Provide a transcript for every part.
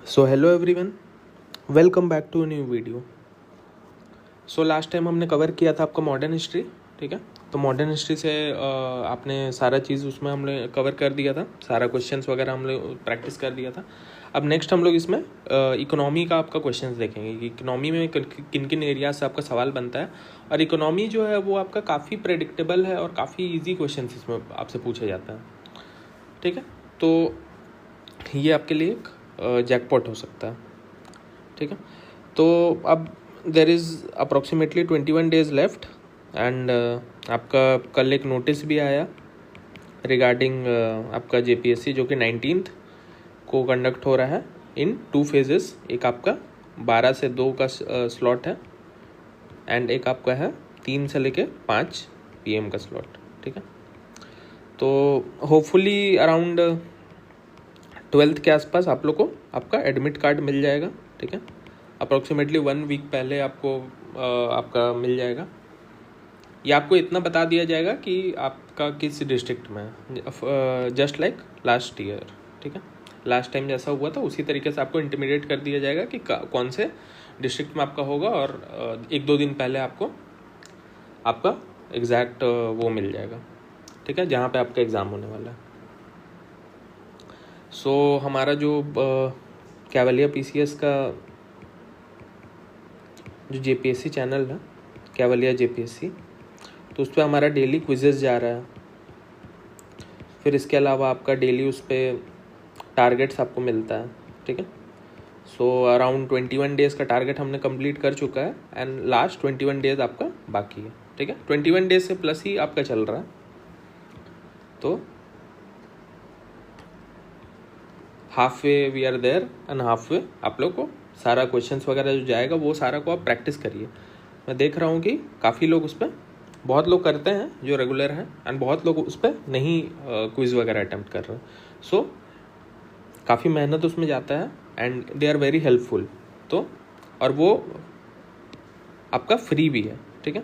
So hello everyone, welcome back to new video. So last time हमने cover किया था आपका मॉडर्न हिस्ट्री, ठीक है। तो मॉडर्न हिस्ट्री से आपने सारा चीज़ उसमें हमने कवर कर दिया था, सारा क्वेश्चंस वगैरह हम लोग प्रैक्टिस कर दिया था। अब नेक्स्ट हम लोग इसमें इकोनॉमी का आपका क्वेश्चंस देखेंगे कि इकोनॉमी में किन किन एरिया से आपका सवाल बनता है। और इकोनॉमी जो है वो आपका काफ़ी प्रेडिक्टेबल है और काफ़ी ईजी क्वेश्चन इसमें आपसे पूछा जाता है, ठीक है। तो ये आपके लिए एक जैकपॉट हो सकता है, ठीक है। तो अब there is approximately 21 days left and आपका कल एक नोटिस भी आया रिगार्डिंग आपका JPSC जो कि 19th को कंडक्ट हो रहा है इन 2 phases। एक आपका 12 से 2 का स्लॉट है एंड एक आपका है 3 से लेके 5 PM का स्लॉट, ठीक है। तो होपफुली अराउंड 12th के आसपास आप लोग को आपका एडमिट कार्ड मिल जाएगा, ठीक है। अप्रॉक्सीमेटली 1 वीक पहले आपको आपका मिल जाएगा। ये आपको इतना बता दिया जाएगा कि आपका किस डिस्ट्रिक्ट में है, जस्ट लाइक लास्ट ईयर, ठीक है। लास्ट टाइम जैसा हुआ था उसी तरीके से आपको इंटिमेट कर दिया जाएगा कि कौन से डिस्ट्रिक्ट में आपका होगा और 1-2 दिन पहले आपको आपका एग्जैक्ट वो मिल जाएगा, ठीक है, जहाँ पे आपका एग्ज़ाम होने वाला है। सो हमारा जो कैवलियर PCS का जो JPSC चैनल है, कैवलियर JPSC, तो उस पर हमारा डेली क्विजेस जा रहा है। फिर इसके अलावा आपका डेली उस पर टारगेट्स आपको मिलता है, ठीक है। सो अराउंड 21 डेज़ का टारगेट हमने कंप्लीट कर चुका है एंड लास्ट 21 डेज़ आपका बाकी है, ठीक है। 21 डेज से प्लस ही आपका चल रहा है। तो half way we are there and half way आप लोग को सारा क्वेश्चंस वगैरह जो जाएगा वो सारा को आप प्रैक्टिस करिए। मैं देख रहा हूँ कि काफ़ी लोग उस पर, बहुत लोग करते हैं जो रेगुलर हैं एंड बहुत लोग उस पर नहीं क्विज़ वगैरह अटैम्प्ट कर रहे हैं। सो काफ़ी मेहनत उसमें जाता है and they are very helpful. तो और वो आपका फ्री भी है, ठीक है।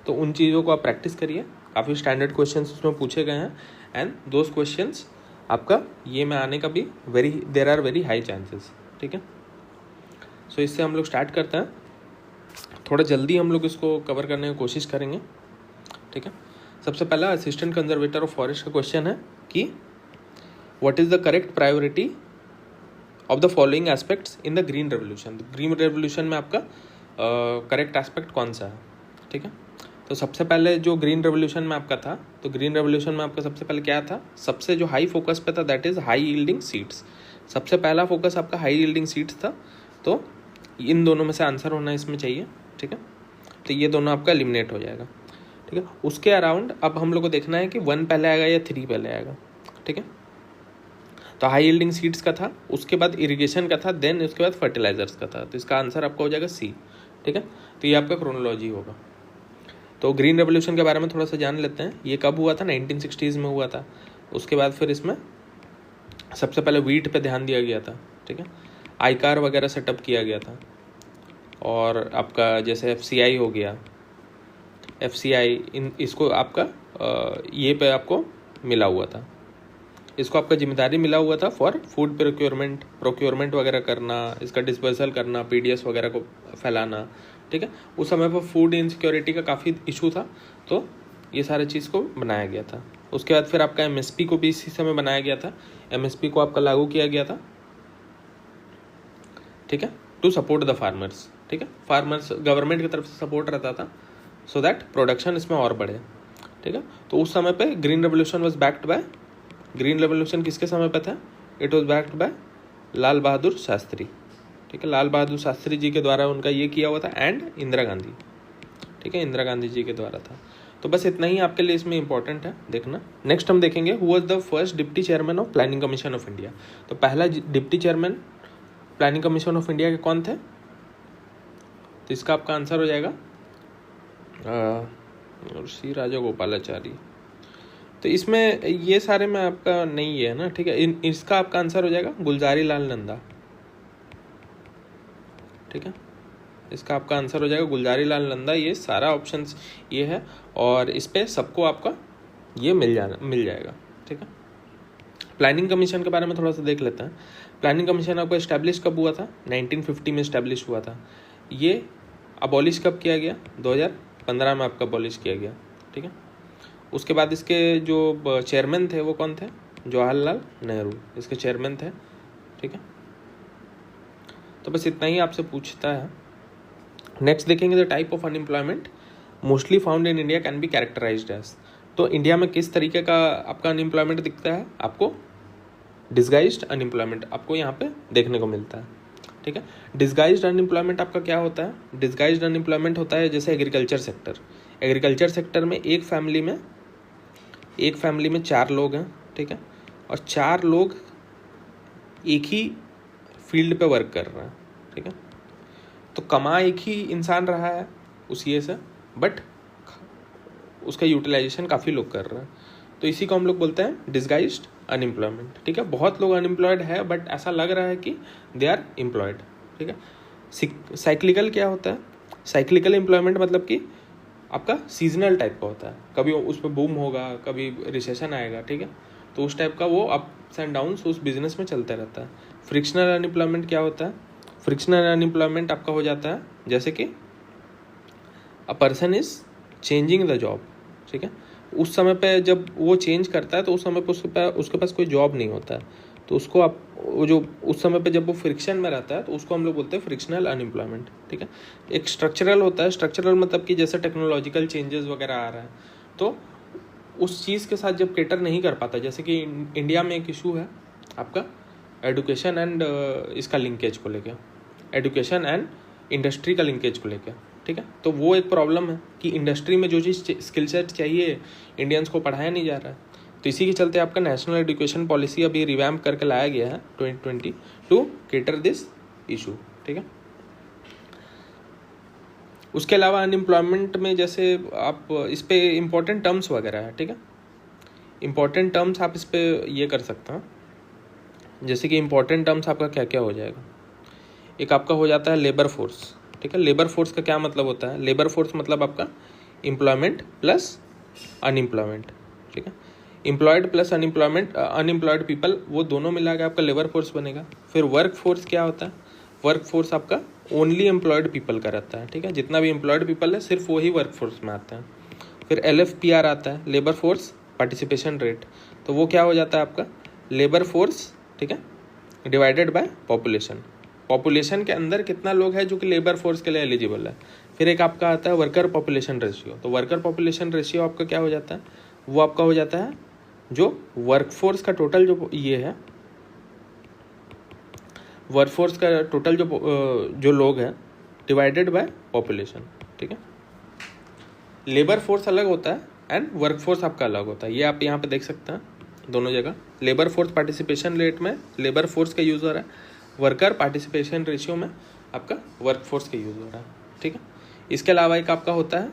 तो उन चीज़ों को आप प्रैक्टिस करिए। काफ़ी स्टैंडर्ड क्वेश्चंस उसमें पूछे गए हैं एंड दोज क्वेश्चंस आपका ये में आने का भी there are very high chances, ठीक है। सो इससे हम लोग स्टार्ट करते हैं। थोड़ा जल्दी हम लोग इसको कवर करने की कोशिश करेंगे, ठीक है। सबसे पहला असिस्टेंट कंजर्वेटर ऑफ फॉरेस्ट का क्वेश्चन है कि what is the correct priority of the following aspects in the green revolution. Green revolution में आपका करेक्ट एस्पेक्ट कौन सा है, ठीक है। तो सबसे पहले जो ग्रीन रेवोल्यूशन में आपका था, तो ग्रीन रेवोल्यूशन में आपका सबसे पहले क्या था, सबसे जो हाई फोकस पे था that is high yielding seeds. सबसे पहला फोकस आपका हाई यील्डिंग सीड्स था। तो इन दोनों में से आंसर होना इसमें चाहिए, ठीक है। तो ये दोनों आपका एलिमिनेट हो जाएगा, ठीक है। उसके अराउंड अब हम लोग को देखना है कि 1 पहले आएगा या 3 पहले आएगा, ठीक है। तो हाई यील्डिंग सीड्स का था, उसके बाद इरिगेशन का था, देन उसके बाद फर्टिलाइजर्स का था। तो इसका आंसर आपका हो जाएगा C, ठीक है। तो ये आपका क्रोनोलॉजी होगा। तो ग्रीन रेवोल्यूशन के बारे में थोड़ा सा जान लेते हैं। ये कब हुआ था, 1960s में हुआ था। उसके बाद फिर इसमें सबसे पहले वीट पे ध्यान दिया गया था, ठीक है। आईकार वगैरह सेटअप किया गया था और आपका जैसे FCI हो गया, FCI इन इसको आपका ये पे आपको मिला हुआ था, इसको आपका जिम्मेदारी मिला हुआ था फॉर फूड प्रोक्योरमेंट वगैरह करना, इसका डिस्पर्सल करना, PDS वगैरह को फैलाना, ठीक है। उस समय पर फूड इनसिक्योरिटी का काफ़ी इशू था, तो ये सारे चीज़ को बनाया गया था। उसके बाद फिर आपका MSP को भी इसी समय बनाया गया था। MSP को आपका लागू किया गया था, ठीक है, टू सपोर्ट द फार्मर्स, ठीक है। फार्मर्स गवर्नमेंट की तरफ से सपोर्ट रहता था सो दैट प्रोडक्शन इसमें और बढ़े, ठीक है। तो उस समय पे green revolution was backed by, green revolution किसके समय पे था, it was backed by Lal Bahadur Shastri, ठीक है। लाल बहादुर शास्त्री जी के द्वारा उनका ये किया हुआ था एंड इंदिरा गांधी, ठीक है, इंदिरा गांधी जी के द्वारा था। तो बस इतना ही आपके लिए इसमें इंपॉर्टेंट है देखना। नेक्स्ट हम देखेंगे who was the first deputy chairman of planning commission of India. तो पहला deputy chairman planning commission of India के कौन थे, तो इसका आपका आंसर हो जाएगा C राजागोपालाचारी। तो इसमें ये सारे में आपका नहीं है ना, ठीक है। इसका आपका आंसर हो जाएगा गुलजारी लाल नंदा, ठीक है। इसका आपका आंसर हो जाएगा गुलजारी लाल नंदा। ये सारा ऑप्शंस ये है और इस पे सबको आपका ये मिल जाएगा, ठीक है। प्लानिंग कमीशन के बारे में थोड़ा सा देख लेते हैं। प्लानिंग कमीशन आपका इस्टेब्लिश कब हुआ था? 1950 में इस्टेब्लिश हुआ था। ये अबॉलिश कब किया गया? 2015 में आपका अबॉलिश किया गया, ठीक है। उसके बाद इसके जो चेयरमैन थे वो कौन थे? जवाहरलाल नेहरू इसके चेयरमैन थे, ठीक है। तो बस इतना ही आपसे पूछता है। नेक्स्ट देखेंगे the type of unemployment mostly found in India can be characterized as. तो इंडिया में किस तरीके का आपका अनएम्प्लॉयमेंट दिखता है? आपको डिस्गाइज्ड अनएम्प्लॉयमेंट आपको यहाँ पे देखने को मिलता है, ठीक है। डिस्गाइज्ड अनएम्प्लॉयमेंट आपका क्या होता है? डिस्गाइज्ड अनएम्प्लॉयमेंट होता है जैसे एग्रीकल्चर सेक्टर। एग्रीकल्चर सेक्टर में एक फैमिली में 4 लोग हैं, ठीक है, और 4 लोग एक ही फील्ड पे वर्क कर रहे हैं, ठीक है। तो कमा एक ही इंसान रहा है उस ये से, बट उसका यूटिलाइजेशन काफ़ी लोग कर रहे हैं। तो इसी को हम लोग बोलते हैं डिस्गाइज्ड अनएम्प्लॉयमेंट, ठीक है। बहुत लोग अनएम्प्लॉयड है बट ऐसा लग रहा है कि दे आर एम्प्लॉयड, ठीक है। साइक्लिकल क्या होता है? साइक्लिकल एम्प्लॉयमेंट मतलब कि आपका सीजनल टाइप का होता है, कभी उस पर बूम होगा, कभी रिसेशन आएगा, ठीक है। तो उस टाइप का वो अप्स एंड डाउन्स उस बिजनेस में चलता रहता है। फ्रिक्शनल अनएम्प्लॉयमेंट क्या होता है? फ्रिक्शनल अनएम्प्लॉयमेंट आपका हो जाता है जैसे कि a person is changing the job, ठीक है। उस समय पे जब वो चेंज करता है तो उस समय पे उसके पास कोई जॉब नहीं होता है, तो उसको आप वो जो उस समय पे जब वो फ्रिक्शन में रहता है तो उसको हम लोग बोलते हैं फ्रिक्शनल अनएम्प्लॉयमेंट, ठीक है। एक स्ट्रक्चरल होता है। स्ट्रक्चरल मतलब कि जैसे टेक्नोलॉजिकल चेंजेस वगैरह आ रहा है तो उस चीज़ के साथ जब केटर नहीं कर पाता, जैसे कि इंडिया में एक इशू है आपका एडुकेशन एंड इसका लिंकेज को लेकर, एडुकेशन एंड इंडस्ट्री का लिंकेज को लेकर, ठीक है। तो वो एक प्रॉब्लम है कि इंडस्ट्री में जो चीज़ स्किल सेट चाहिए इंडियंस को पढ़ाया नहीं जा रहा है। तो इसी के चलते आपका नेशनल एजुकेशन पॉलिसी अभी रिवैम्प करके लाया गया है 2020 टू केटर दिस इशू, ठीक है। उसके अलावा अनएम्प्लॉयमेंट में जैसे आप इस पे इम्पोर्टेंट टर्म्स वगैरह है, ठीक है। इम्पोर्टेंट टर्म्स आप इस पे ये कर सकते हैं, जैसे कि इम्पोर्टेंट टर्म्स आपका क्या क्या हो जाएगा। एक आपका हो जाता है लेबर फोर्स, ठीक है। लेबर फोर्स का क्या मतलब होता है? लेबर फोर्स मतलब आपका एम्प्लॉयमेंट प्लस अनएम्प्लॉयमेंट, ठीक है। Employed plus unemployment, unemployed people, वो दोनों मिला के आपका लेबर फोर्स बनेगा। फिर वर्क फोर्स क्या होता है? वर्क फोर्स आपका ओनली एम्प्लॉयड पीपल का रहता है, ठीक है। जितना भी एम्प्लॉयड पीपल है सिर्फ वही वर्क फोर्स में आते हैं। फिर LFPR आता है, लेबर फोर्स पार्टिसिपेशन रेट, तो वो क्या हो जाता है आपका लेबर फोर्स, ठीक है, डिवाइडेड बाय पॉपुलेशन। पॉपुलेशन के अंदर कितना लोग है जो कि लेबर फोर्स के लिए एलिजिबल है। फिर एक आपका आता है वर्कर पॉपुलेशन रेशियो, तो वर्कर पॉपुलेशन रेशियो आपका क्या हो जाता है? वो आपका हो जाता है जो वर्कफोर्स का टोटल जो ये है, वर्कफोर्स का टोटल जो लोग हैं डिवाइडेड बाय पॉपुलेशन, ठीक है। लेबर फोर्स अलग होता है एंड वर्कफोर्स आपका अलग होता है, ये आप यहाँ पे देख सकते हैं दोनों जगह। लेबर फोर्स पार्टिसिपेशन रेट में लेबर फोर्स का यूज़ हो रहा है, वर्कर पार्टिसिपेशन रेशियो में आपका वर्कफोर्स का यूज़ हो रहा है, ठीक है। इसके अलावा एक आपका होता है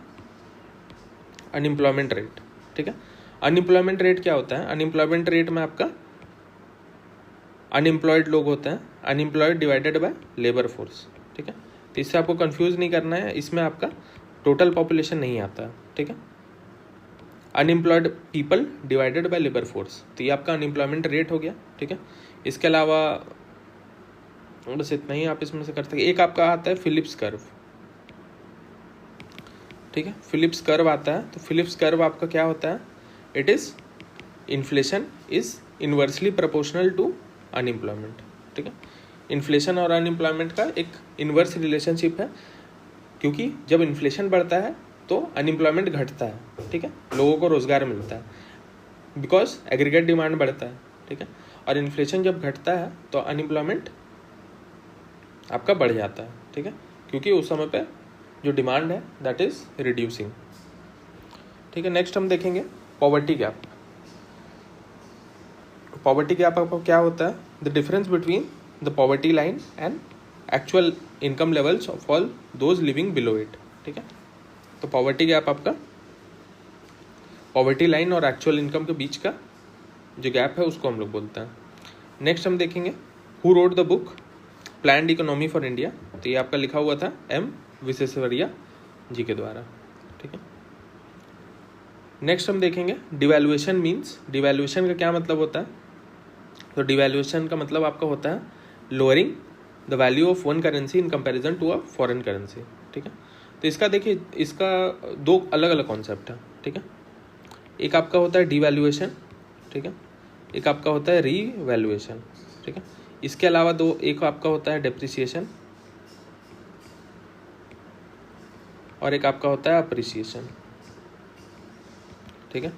अनएम्प्लॉयमेंट रेट, ठीक है। अनएम्प्लॉयमेंट रेट क्या होता है? अनएम्प्लॉयमेंट रेट में आपका अनएम्प्लॉयड लोग होते हैं, unemployed divided by labour force, ठीक है। तो इससे आपको कंफ्यूज नहीं करना है, इसमें आपका टोटल पॉपुलेशन नहीं आता है, ठीक है। Unemployed people divided by labour force, तो ये आपका अनएम्प्लॉयमेंट रेट हो गया, ठीक है। इसके अलावा बस इतना ही आप इसमें से कर सकते। एक आपका आता है फिलिप्स कर्व, ठीक है। फिलिप्स कर्व आता है, तो फिलिप्स कर्व आपका क्या होता है? It is inflation is inversely proportional to unemployment, ठीक है। इन्फ्लेशन और अनएम्प्लॉयमेंट का एक इन्वर्स रिलेशनशिप है, क्योंकि जब इन्फ्लेशन बढ़ता है तो अनएम्प्लॉयमेंट घटता है, ठीक है, लोगों को रोजगार मिलता है, बिकॉज एग्रीगेट डिमांड बढ़ता है, ठीक है। और इन्फ्लेशन जब घटता है तो अनएम्प्लॉयमेंट आपका बढ़ जाता है, ठीक है, क्योंकि उस समय पे जो डिमांड है दैट इज रिड्यूसिंग, ठीक है। नेक्स्ट हम देखेंगे पॉवर्टी गैप। पॉवर्टी गैप आपको क्या होता है? The difference between the poverty line and actual income levels of all those living below it, ठीक है। तो पॉवर्टी गैप आपका पॉवर्टी लाइन और एक्चुअल इनकम के बीच का जो गैप है उसको हम लोग बोलते हैं। नेक्स्ट हम देखेंगे who wrote the book planned economy for India, तो ये आपका लिखा हुआ था M विश्वेश्वरैया जी के द्वारा, ठीक है। नेक्स्ट हम देखेंगे डिवैल्यूएशन मीन्स। डिवैल्यूएशन का क्या मतलब होता है? तो डिवैल्यूएशन का मतलब आपका होता है lowering the value of one currency in comparison to a foreign currency. ठीक है, तो इसका देखिए, इसका दो अलग अलग कॉन्सेप्ट है। ठीक है, एक आपका होता है डिवैल्यूएशन, ठीक है, एक आपका होता है रीवैल्यूएशन। ठीक है, इसके अलावा एक आपका होता है डेप्रिसिएशन और एक आपका होता है अप्रिसिएशन। ठीक है,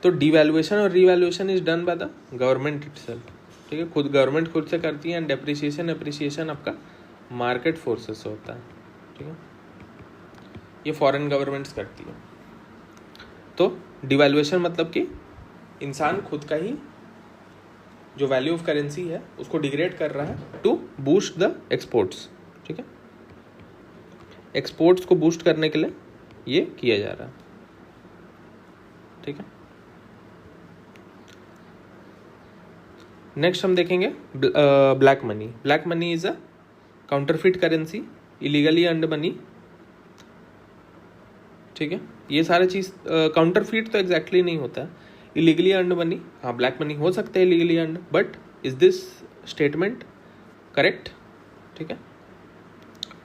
तो डिवैल्यूएशन और revaluation is done by the government itself. ठीक है, गवर्नमेंट खुद से करती है। एंड डेप्रिसिएशन अप्रिसिएशन आपका मार्केट फोर्सेस से होता है। ठीक है, ये फॉरेन गवर्नमेंट्स करती है। तो डिवैल्यूएशन मतलब कि इंसान खुद का ही जो वैल्यू ऑफ करेंसी है उसको डिग्रेड कर रहा है टू बूस्ट द एक्सपोर्ट्स। ठीक है, एक्सपोर्ट्स को बूस्ट करने के लिए ये किया जा रहा है। ठीक है, नेक्स्ट हम देखेंगे black money. Black money is a counterfeit currency, illegally earned money. ठीक है, ये सारा चीज काउंटरफिट तो एग्जैक्टली नहीं होता है। इलीगली अर्न्ड मनी, हाँ ब्लैक मनी हो सकता है illegally earned, but is this statement correct? ठीक है,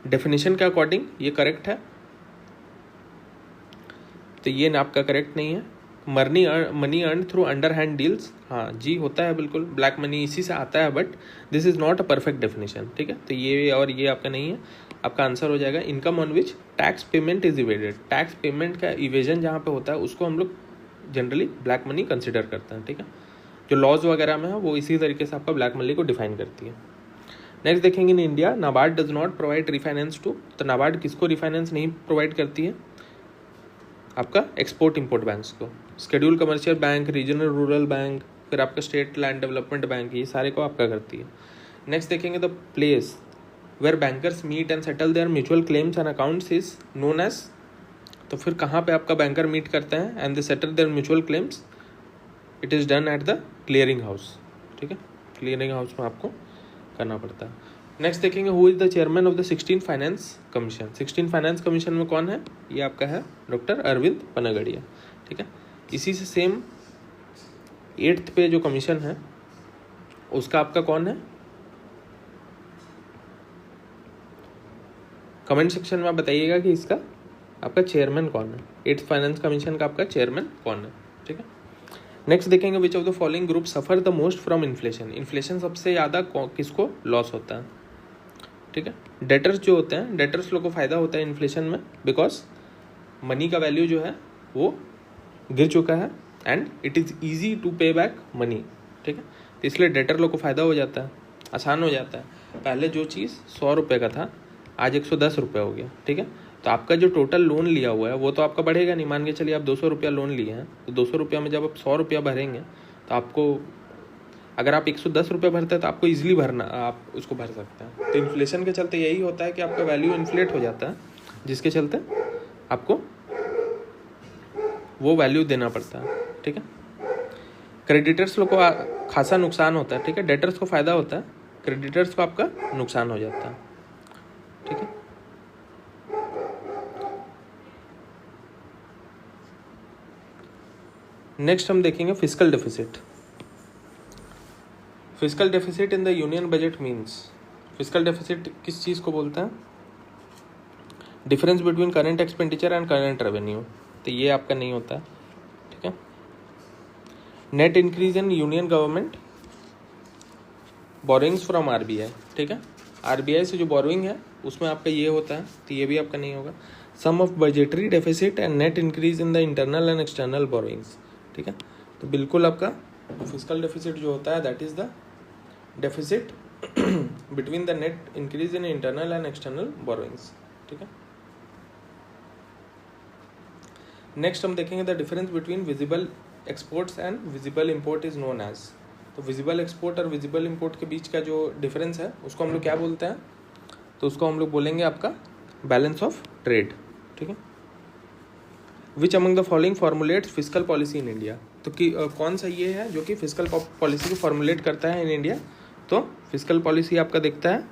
डेफिनेशन के अकॉर्डिंग ये करेक्ट है, तो ये आपका करेक्ट नहीं है। Money earn through under hand deals, हाँ जी होता है बिल्कुल, ब्लैक मनी इसी से आता है, but this is not a perfect definition. ठीक है, तो ये और ये आपका नहीं है। आपका आंसर हो जाएगा income on which tax payment is evaded. Tax payment का इवेजन जहाँ पे होता है उसको हम लोग जनरली ब्लैक मनी कंसिडर करते हैं। ठीक है, जो लॉज वगैरह में है वो इसी तरीके से आपका ब्लैक मनी को डिफाइन करती है। नेक्स्ट देखेंगे, in India NABARD does not provide refinance to. तो नाबार्ड किसको रिफाइनेंस नहीं प्रोवाइड करती है? आपका एक्सपोर्ट इंपोर्ट बैंक्स को। Schedule commercial bank, regional rural bank, फिर आपका स्टेट लैंड डेवलपमेंट बैंक, ये सारे को आपका करती है। नेक्स्ट देखेंगे, the place where bankers meet and settle their mutual claims and accounts is known as. तो फिर कहाँ पे आपका बैंकर मीट करते हैं and they settle their mutual claims? It is done at the clearing house. ठीक है, क्लियरिंग हाउस में आपको करना पड़ता है। नेक्स्ट देखेंगे, who is the chairman of the 16 finance commission. 16 finance commission में कौन है? ये आपका है डॉक्टर अरविंद पनागड़िया। ठीक है, इसी से सेम 8th पे जो कमीशन है उसका आपका कौन है? कमेंट सेक्शन में आप बताइएगा कि इसका आपका चेयरमैन कौन है, 8th फाइनेंस कमीशन का आपका चेयरमैन कौन है। ठीक है, नेक्स्ट देखेंगे, which of the following group suffer the most from inflation. Inflation सबसे ज़्यादा किसको लॉस होता है? ठीक है, डेटर्स जो होते हैं, डेटर्स लोग को फायदा होता है इन्फ्लेशन में, बिकॉज मनी का वैल्यू जो है वो गिर चुका है and it is easy to pay back money. ठीक है, तो इसलिए डेटर लोग को फायदा हो जाता है, आसान हो जाता है। पहले जो चीज़ 100 रुपये का था आज 110 रुपये हो गया। ठीक है, तो आपका जो टोटल लोन लिया हुआ है वो तो आपका बढ़ेगा नहीं। मान के चलिए आप 200 रुपया लोन लिए हैं, तो 200 रुपया में जब आप 100 रुपया भरेंगे तो आपको, अगर आप 110 रुपये भरते हैं तो आपको ईजिली भरना, आप उसको भर सकते हैं। तो इन्फ्लेशन के चलते यही होता है कि आपका वैल्यू इन्फ्लेट हो जाता है, जिसके चलते आपको वो वैल्यू देना पड़ता है। ठीक है, क्रेडिटर्स लोग को खासा नुकसान होता है। ठीक है, डेटर्स को फायदा होता है, क्रेडिटर्स को आपका नुकसान हो जाता है। ठीक है, नेक्स्ट हम देखेंगे fiscal deficit. Fiscal deficit in the union budget means, fiscal deficit किस चीज़ को बोलते हैं? Difference between current expenditure and current revenue. तो ये आपका नहीं होता है। ठीक है, net increase in union government borrowings from RBI. ठीक है, आरबीआई से जो बोरोइंग है उसमें आपका ये होता है, तो ये भी आपका नहीं होगा। Sum of budgetary deficit and net increase in the internal and external borrowings. ठीक है, तो बिल्कुल आपका फिस्कल डेफिसिट जो होता है that is the deficit between the net increase in internal and external borrowings. ठीक है, नेक्स्ट हम देखेंगे the difference between visible exports and visible import is known as. तो विजिबल एक्सपोर्ट और विजिबल इंपोर्ट के बीच का जो डिफरेंस है उसको हम लोग क्या बोलते हैं? तो उसको हम लोग बोलेंगे आपका बैलेंस ऑफ ट्रेड। ठीक है, विच among the following formulates fiscal policy in India. तो कि कौन सा ये है जो कि फिस्कल पॉलिसी को फॉर्मुलेट करता है इन इंडिया? तो फिस्कल पॉलिसी आपका देखता है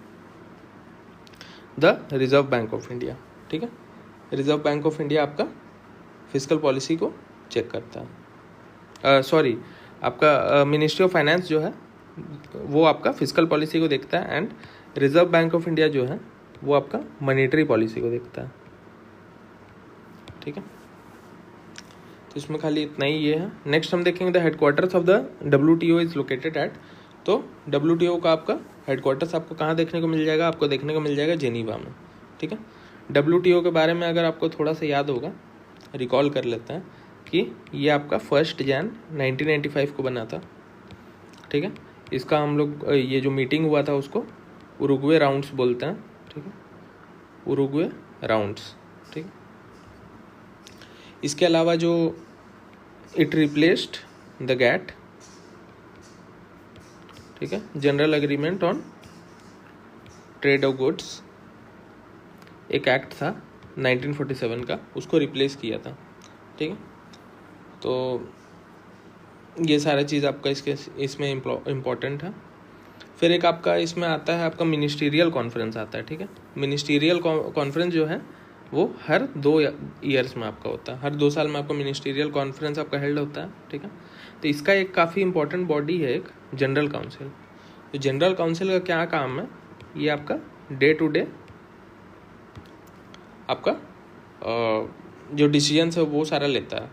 the reserve bank of India. ठीक है, रिजर्व बैंक ऑफ इंडिया आपका फिस्कल पॉलिसी को चेक करता है। सॉरी, आपका मिनिस्ट्री ऑफ फाइनेंस जो है वो आपका फिजिकल पॉलिसी को देखता है, and reserve bank of India जो है वो आपका मॉनेटरी पॉलिसी को देखता है। ठीक है, तो इसमें खाली इतना ही ये है। नेक्स्ट हम देखेंगे the headquarters of the WTO is located at. तो WTO का आपका हेडक्वार्टर्स आपको कहाँ देखने को मिल जाएगा? आपको देखने को मिल जाएगा जेनीवा में। ठीक है, WTO के बारे में अगर आपको थोड़ा सा याद होगा, रिकॉल कर लेते हैं कि ये आपका 1 जनवरी 1995 को बना था। ठीक है, इसका हम लोग ये जो मीटिंग हुआ था उसको उरुग्वे राउंड्स बोलते हैं। ठीक है, उरुग्वे राउंड्स। ठीक है, इसके अलावा जो इट रिप्लेस्ड द गैट, ठीक है, general agreement on trade off goods, एक एक्ट था 1947 का, उसको रिप्लेस किया था। ठीक है, तो ये सारा चीज़ आपका इसमें इम्पोर्टेंट है। फिर एक आपका इसमें आता है आपका मिनिस्टीरियल कॉन्फ्रेंस आता है। ठीक है, मिनिस्टीरियल कॉन्फ्रेंस जो है वो हर 2 ईयर्स में आपका होता है, हर 2 साल में आपका मिनिस्टीरियल कॉन्फ्रेंस आपका हेल्ड होता है। ठीक है, तो इसका एक काफ़ी इंपॉर्टेंट बॉडी है एक जनरल काउंसिल। तो जनरल काउंसिल का क्या काम है? ये आपका डे टू डे आपका जो डिसीजंस है वो सारा लेता है।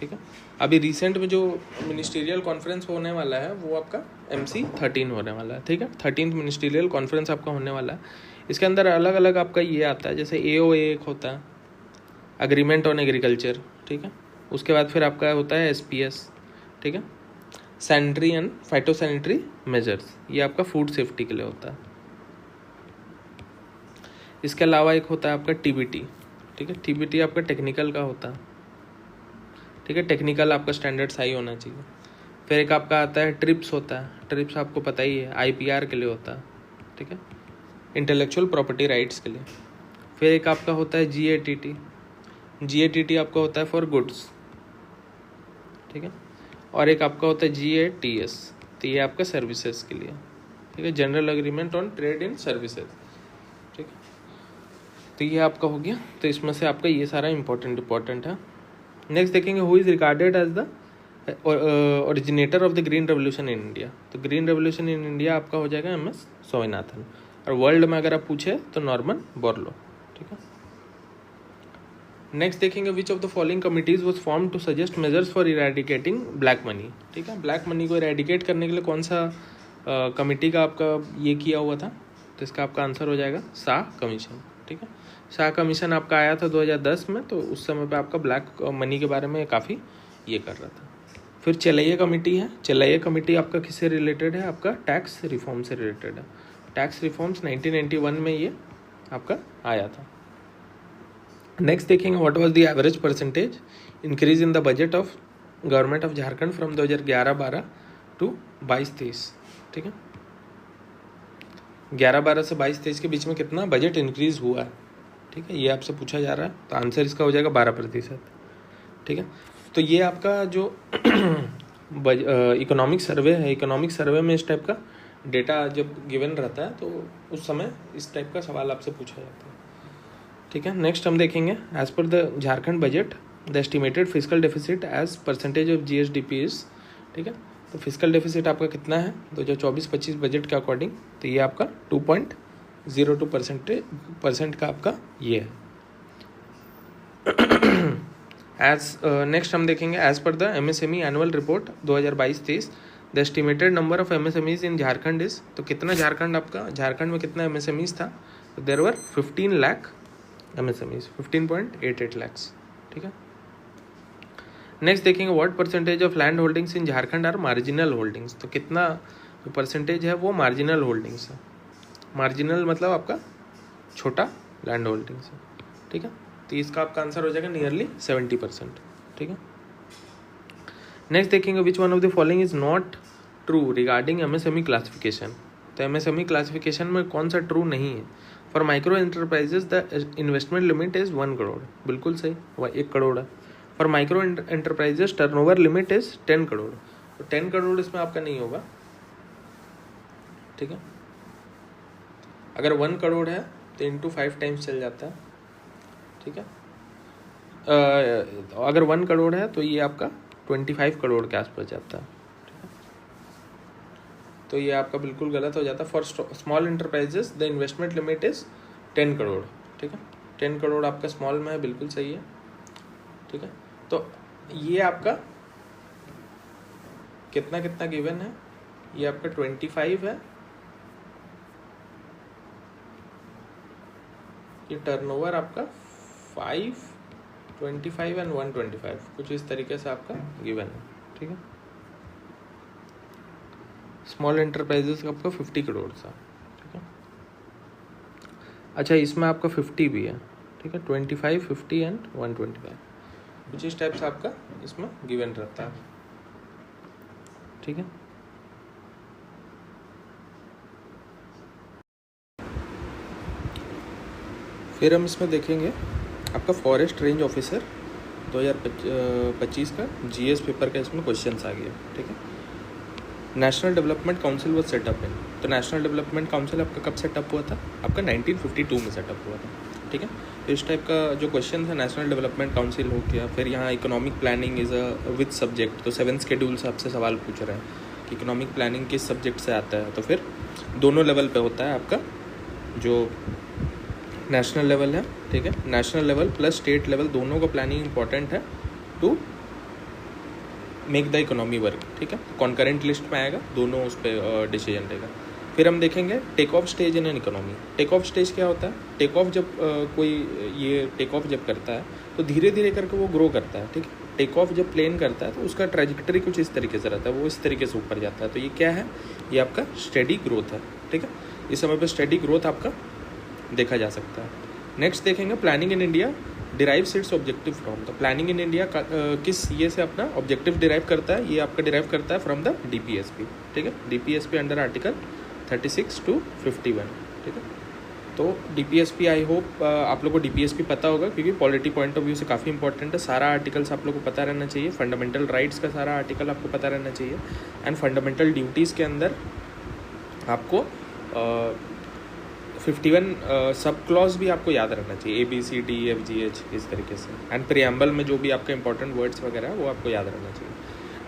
ठीक है, अभी रिसेंट में जो मिनिस्टीरियल कॉन्फ्रेंस होने वाला है वो आपका MC13 होने वाला है। ठीक है, 13th मिनिस्टीरियल कॉन्फ्रेंस आपका होने वाला है। इसके अंदर अलग अलग आपका ये आता है, जैसे AOA एक होता है, अग्रीमेंट ऑन एग्रीकल्चर। ठीक है, उसके बाद फिर आपका होता है SPS। ठीक है, सैनिटरी एंड फाइटोसैनिटरी मेजर्स, ये आपका फूड सेफ्टी के लिए होता है। इसके अलावा एक होता है आपका TBT। ठीक है, TBT आपका टेक्निकल का होता है। ठीक है, टेक्निकल आपका स्टैंडर्ड्स हाई होना चाहिए। फिर एक आपका आता है ट्रिप्स होता है। ट्रिप्स आपको पता ही है, IPR के लिए होता है। ठीक है, इंटेलेक्चुअल प्रॉपर्टी राइट्स के लिए। फिर एक आपका होता है GATT। GATT आपका होता है फॉर गुड्स। ठीक है, और एक आपका होता है GATS, तो ये आपका सर्विसेज के लिए। ठीक है, general agreement on trade in services. ठीक है, तो ये आपका हो गया। तो इसमें से आपका ये सारा इंपॉर्टेंट है। नेक्स्ट देखेंगे who is regarded as the originator of the green revolution in India. तो ग्रीन रेवोल्यूशन इन इंडिया आपका हो जाएगा MS स्वामीनाथन, और वर्ल्ड में अगर आप पूछे तो नॉर्मन बोरलो। ठीक है, नेक्स्ट देखेंगे which of the following committees was form to suggest measures for eradicating black money. ठीक है, ब्लैक मनी को इरेडिकेट करने के लिए कौन सा कमिटी का आपका ये किया हुआ था? तो इसका आपका आंसर हो जाएगा शाह कमीशन। ठीक है, शाह कमीशन आपका आया था 2010 में, तो उस समय पे आपका ब्लैक मनी के बारे में काफ़ी ये कर रहा था। फिर चेलैया कमेटी है। चेलैया कमेटी आपका किससे रिलेटेड है? आपका टैक्स रिफॉर्म से रिलेटेड है। टैक्स रिफॉर्म्स 1991 में ये आपका आया था। नेक्स्ट देखेंगे what was the average percentage increase in the budget of government of Jharkhand from 2011-12 to 22-23। ठीक है, 11-12 से 22-23 के बीच में कितना बजट इंक्रीज हुआ है? ठीक है, ये आपसे पूछा जा रहा है, तो आंसर इसका हो जाएगा 12%। ठीक है, तो ये आपका जो इकोनॉमिक सर्वे है, इकोनॉमिक सर्वे में इस टाइप का डेटा जब गिवन रहता है तो उस समय इस टाइप का सवाल आपसे पूछा जाता है। ठीक है, नेक्स्ट हम देखेंगे as per the Jharkhand budget the estimated fiscal deficit as percentage of GSDP is. ठीक है, तो फिजिकल डेफिसिट आपका कितना है 2024-25 बजट के अकॉर्डिंग? तो ये आपका 2.02% का आपका ये है। एज नेक्स्ट हम देखेंगे as per the MSME annual report 2022-23 the estimated number of MSMEs in Jharkhand is. तो कितना झारखंड में कितना MSMEs था? तो there were 15 lakh MSMEs, 15.88 lakhs। ठीक है, नेक्स्ट देखेंगे what percentage of land holdings in Jharkhand are marginal holdings. तो कितना जो परसेंटेज है वो मार्जिनल होल्डिंग्स है। मार्जिनल मतलब आपका छोटा लैंड होल्डिंग्स है। ठीक है, तो इसका आपका आंसर हो जाएगा नियरली 70%। ठीक है, नेक्स्ट देखेंगे which one of the following is not true regarding MSME classification. तो MSME क्लासिफिकेशन में कौन सा ट्रू नहीं है? For micro enterprises the investment limit is 1 crore, बिल्कुल सही, वह 1 करोड़ है। For micro enterprises turnover limit is 10 crore, तो 10 करोड़ इसमें आपका नहीं होगा। ठीक है, अगर 1 करोड़ है तो इंटू 5 टाइम्स चल जाता है। ठीक है, अगर 1 करोड़ है तो ये आपका 25 करोड़ के आसपास जाता है। तो ये आपका बिल्कुल गलत हो जाता है। For small enterprises the investment limit is 10 crore, ठीक है। 10 करोड़ आपका स्मॉल में है, बिल्कुल सही है, ठीक है। तो ये आपका कितना कितना गिवन है, ये आपका 25 है, ये टर्नओवर आपका 5, 25 एंड 125, कुछ इस तरीके से आपका गिवन है, ठीक है। स्मॉल इंटरप्राइजेस का आपका 50 करोड़ था, ठीक है। अच्छा, इसमें आपका 50 भी है, ठीक है। 25, 50 एंड 125, कुछ इस टाइप से आपका इसमें गिवन रहता है, ठीक है। फिर हम इसमें देखेंगे आपका फॉरेस्ट रेंज ऑफिसर 2025 का जीएस पेपर का इसमें क्वेश्चंस आ गया, ठीक है। National development council was set up in, तो नेशनल डेवलपमेंट काउंसिल आपका कब सेटअप हुआ था, आपका 1952 में सेटअप हुआ था, ठीक है। तो इस टाइप का जो क्वेश्चन है, नेशनल डेवलपमेंट काउंसिल हो गया। फिर यहाँ economic planning is a with subject, तो 7 शेड्यूल से आपसे सवाल पूछ रहे हैं कि इकोनॉमिक प्लानिंग किस सब्जेक्ट से आता है। तो फिर दोनों लेवल पे होता है आपका, जो नेशनल लेवल है, ठीक है, national level plus state level, दोनों का प्लानिंग इंपॉर्टेंट है to make the economy work, ठीक है। कॉन्करेंट लिस्ट में आएगा, दोनों उस पर डिसीजन लेगा। फिर हम देखेंगे take off stage in an economy. Take off stage क्या होता है, टेक ऑफ जब कोई ये टेक ऑफ जब करता है तो धीरे धीरे करके वो ग्रो करता है, ठीक है। टेक ऑफ जब प्लेन करता है तो उसका ट्रेजेक्टरी कुछ इस तरीके से रहता है, वो इस तरीके से ऊपर जाता है। तो ये क्या है, ये आपका स्टेडी ग्रोथ है, ठीक है। इस समय पर स्टेडी ग्रोथ आपका देखा जा सकता है। नेक्स्ट देखेंगे planning in India derives it's objective from, तो प्लानिंग इन इंडिया किस ये से अपना ऑब्जेक्टिव डिराइव करता है, ये आपका डिराइव करता है फ्रॉम द डीपीएसपी, ठीक है। डीपीएसपी अंडर आर्टिकल 36 to 51, ठीक है। तो डीपीएसपी आई होप आप लोग को डीपीएसपी पता होगा, क्योंकि पॉलिटी पॉइंट ऑफ व्यू से काफ़ी इंपॉर्टेंट है। सारा आर्टिकल्स आप लोग को पता रहना चाहिए, फंडामेंटल राइट्स का सारा आर्टिकल आपको पता रहना चाहिए, एंड फंडामेंटल ड्यूटीज़ के अंदर आपको 51 सब क्लॉज भी आपको याद रखना चाहिए, ABCDEFGH इस तरीके से, एंड प्रियम्बल में जो भी आपका इंपॉर्टेंट वर्ड्स वगैरह है वो आपको याद रखना चाहिए।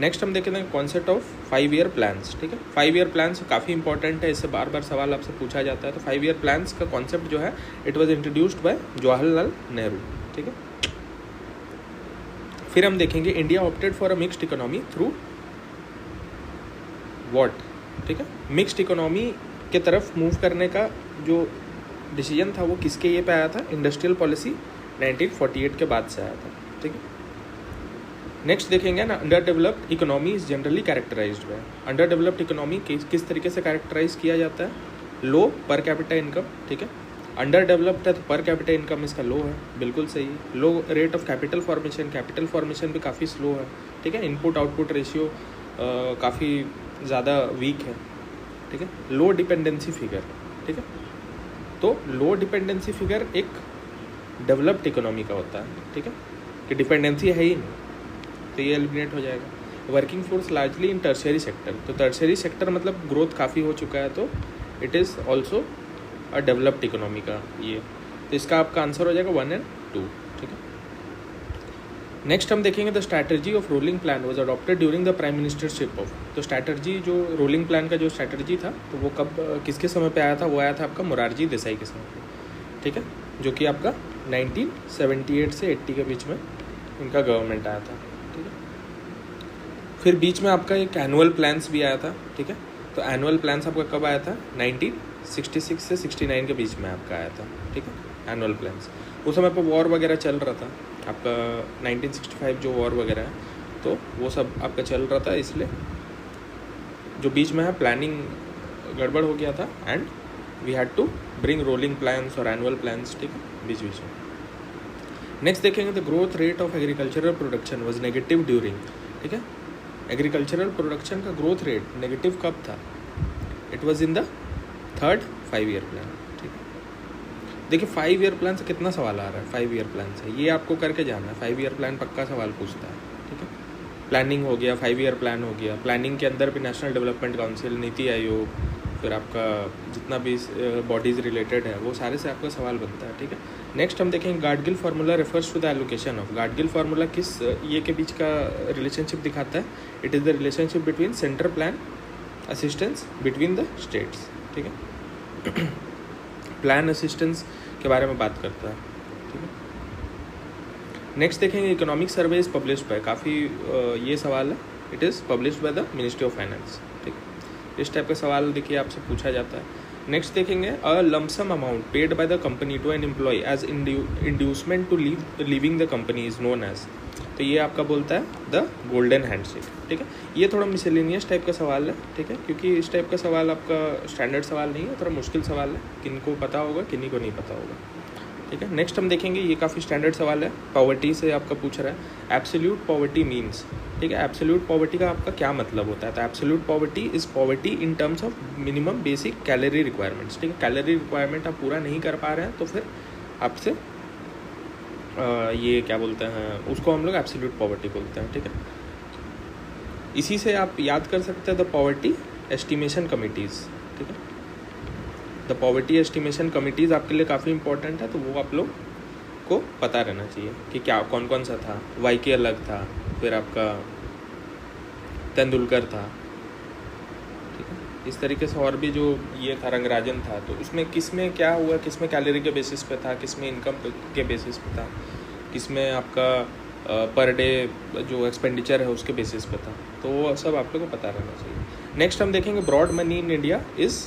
नेक्स्ट हम देखेंगे कॉन्सेप्ट ऑफ 5 ईयर प्लान्स, ठीक है। 5 ईयर प्लान्स काफ़ी इंपॉर्टेंट है, इससे बार बार सवाल आपसे पूछा जाता है। तो 5 ईयर प्लान्स का कॉन्सेप्ट जो है, it was introduced by Jawaharlal Nehru, ठीक है। फिर हम देखेंगे India opted for a mixed economy through what, ठीक है। मिक्स्ड इकोनॉमी के तरफ मूव करने का जो डिसीजन था वो किसके ये पे आया था, इंडस्ट्रियल पॉलिसी 1948 के बाद से आया था, ठीक है। नेक्स्ट देखेंगे ना, under developed economy is generally characterised by, under developed economy किस तरीके से कैरेक्टराइज किया जाता है, लो पर कैपिटा इनकम, ठीक है। अंडर डेवलप्ड है तो पर कैपिटा इनकम इसका लो है, बिल्कुल सही है। लो रेट ऑफ कैपिटल फॉर्मेशन भी काफ़ी स्लो है, ठीक है। इनपुट आउटपुट रेशियो काफ़ी ज़्यादा वीक है, ठीक है। लो डिपेंडेंसी फिगर, ठीक है। तो लो डिपेंडेंसी फिगर एक डेवलप्ड इकोनॉमी का होता है, ठीक है, कि डिपेंडेंसी है ही नहीं, तो ये एलिमिनेट हो जाएगा। वर्किंग फोर्स लार्जली इन टर्शियरी सेक्टर, तो टर्शियरी सेक्टर मतलब ग्रोथ काफ़ी हो चुका है, तो it is also a developed economy का ये, तो इसका आपका आंसर हो जाएगा 1 और 2, ठीक है। नेक्स्ट हम देखेंगे the strategy of rolling plan was adopted during the prime ministership of, तो स्ट्रैटेजी जो रोलिंग प्लान का जो स्ट्रैटेजी था, तो वो कब किसके समय पे आया था, वो आया था आपका मोरारजी देसाई के समय पे, ठीक है, जो कि आपका 1978 से 80 के बीच में इनका गवर्नमेंट आया था, ठीक है। फिर बीच में आपका एक एनुअल प्लान्स भी आया था, ठीक है। तो एनुअल प्लान्स आपका कब आया था, 1966 से 69 के बीच में आपका आया था, ठीक है, एनुअल प्लान्स। उस समय पर वॉर वगैरह चल रहा था आपका, 1965 जो वॉर वगैरह है, तो वो सब आपका चल रहा था, इसलिए जो बीच में है प्लानिंग गड़बड़ हो गया था, and we had to bring rolling plans और एनुअल प्लान्स, ठीक है, बीच बीच में। नेक्स्ट देखेंगे the growth rate of agricultural production was negative during, ठीक है। एग्रीकल्चरल प्रोडक्शन का ग्रोथ रेट नेगेटिव कब था, it was in the third 5 year plan, ठीक है। देखिए 5 ईयर प्लान से कितना सवाल आ रहा है, 5 ईयर प्लान से ये आपको करके जाना है। 5 ईयर प्लान पक्का सवाल पूछता है, ठीक है। प्लानिंग हो गया, 5 ईयर प्लान हो गया, प्लानिंग के अंदर भी national development council, NITI Aayog, फिर आपका जितना भी बॉडीज़ रिलेटेड है वो सारे से आपका सवाल बनता है, ठीक है। नेक्स्ट हम देखेंगे Gadgil formula refers to the allocation of, Gadgil formula किस ये के बीच का रिलेशनशिप दिखाता है, it is the relationship between centre plan assistance between the states, ठीक है। प्लान असिस्टेंस के बारे में बात करता है, ठीक है। नेक्स्ट देखेंगे economic survey is published by, काफ़ी ये सवाल है, it is published by the ministry of finance, ठीक है। इस टाइप का सवाल देखिए आपसे पूछा जाता है। नेक्स्ट देखेंगे a lump sum amount paid by the company to an employ as inducement to leaving the company is known as, तो ये आपका बोलता है द गोल्डन हैंडशेक, ठीक है। ये थोड़ा मिसलेनियस टाइप का सवाल है, ठीक है, क्योंकि इस टाइप का सवाल आपका स्टैंडर्ड सवाल नहीं है, थोड़ा मुश्किल सवाल है, किनको पता होगा किन्हीं को नहीं पता होगा, ठीक है। नेक्स्ट हम देखेंगे, ये काफ़ी स्टैंडर्ड सवाल है, पॉवर्टी से आपका पूछ रहा है। एब्सोल्यूट पॉवर्टी मीन्स, ठीक है, एब्सोल्यूट पॉवर्टी का आपका क्या मतलब होता है, तो absolute poverty is poverty in terms of minimum basic calorie requirements, ठीक है। कैलोरी रिक्वायरमेंट आप पूरा नहीं कर पा रहे हैं तो फिर आपसे ये क्या बोलते हैं, उसको हम लोग एब्सोल्यूट पॉवर्टी बोलते हैं, ठीक है। इसी से आप याद कर सकते हैं द पॉवर्टी एस्टिमेशन कमिटीज़, ठीक है। द पॉवर्टी एस्टिमेशन कमिटीज़ आपके लिए काफ़ी इंपॉर्टेंट है, तो वो आप लोग को पता रहना चाहिए कि क्या कौन कौन सा था। वाईके अलग था, फिर आपका तेंदुलकर था, ठीक है। इस तरीके से और भी जो ये था रंगराजन था, तो उसमें किस में क्या हुआ, किस में कैलोरी के बेसिस पे था, किस में इनकम के बेसिस पे था, किस में आपका पर डे जो एक्सपेंडिचर है उसके बेसिस पे था, तो वो सब आप लोग को पता रहना चाहिए। नेक्स्ट हम देखेंगे broad money in India is,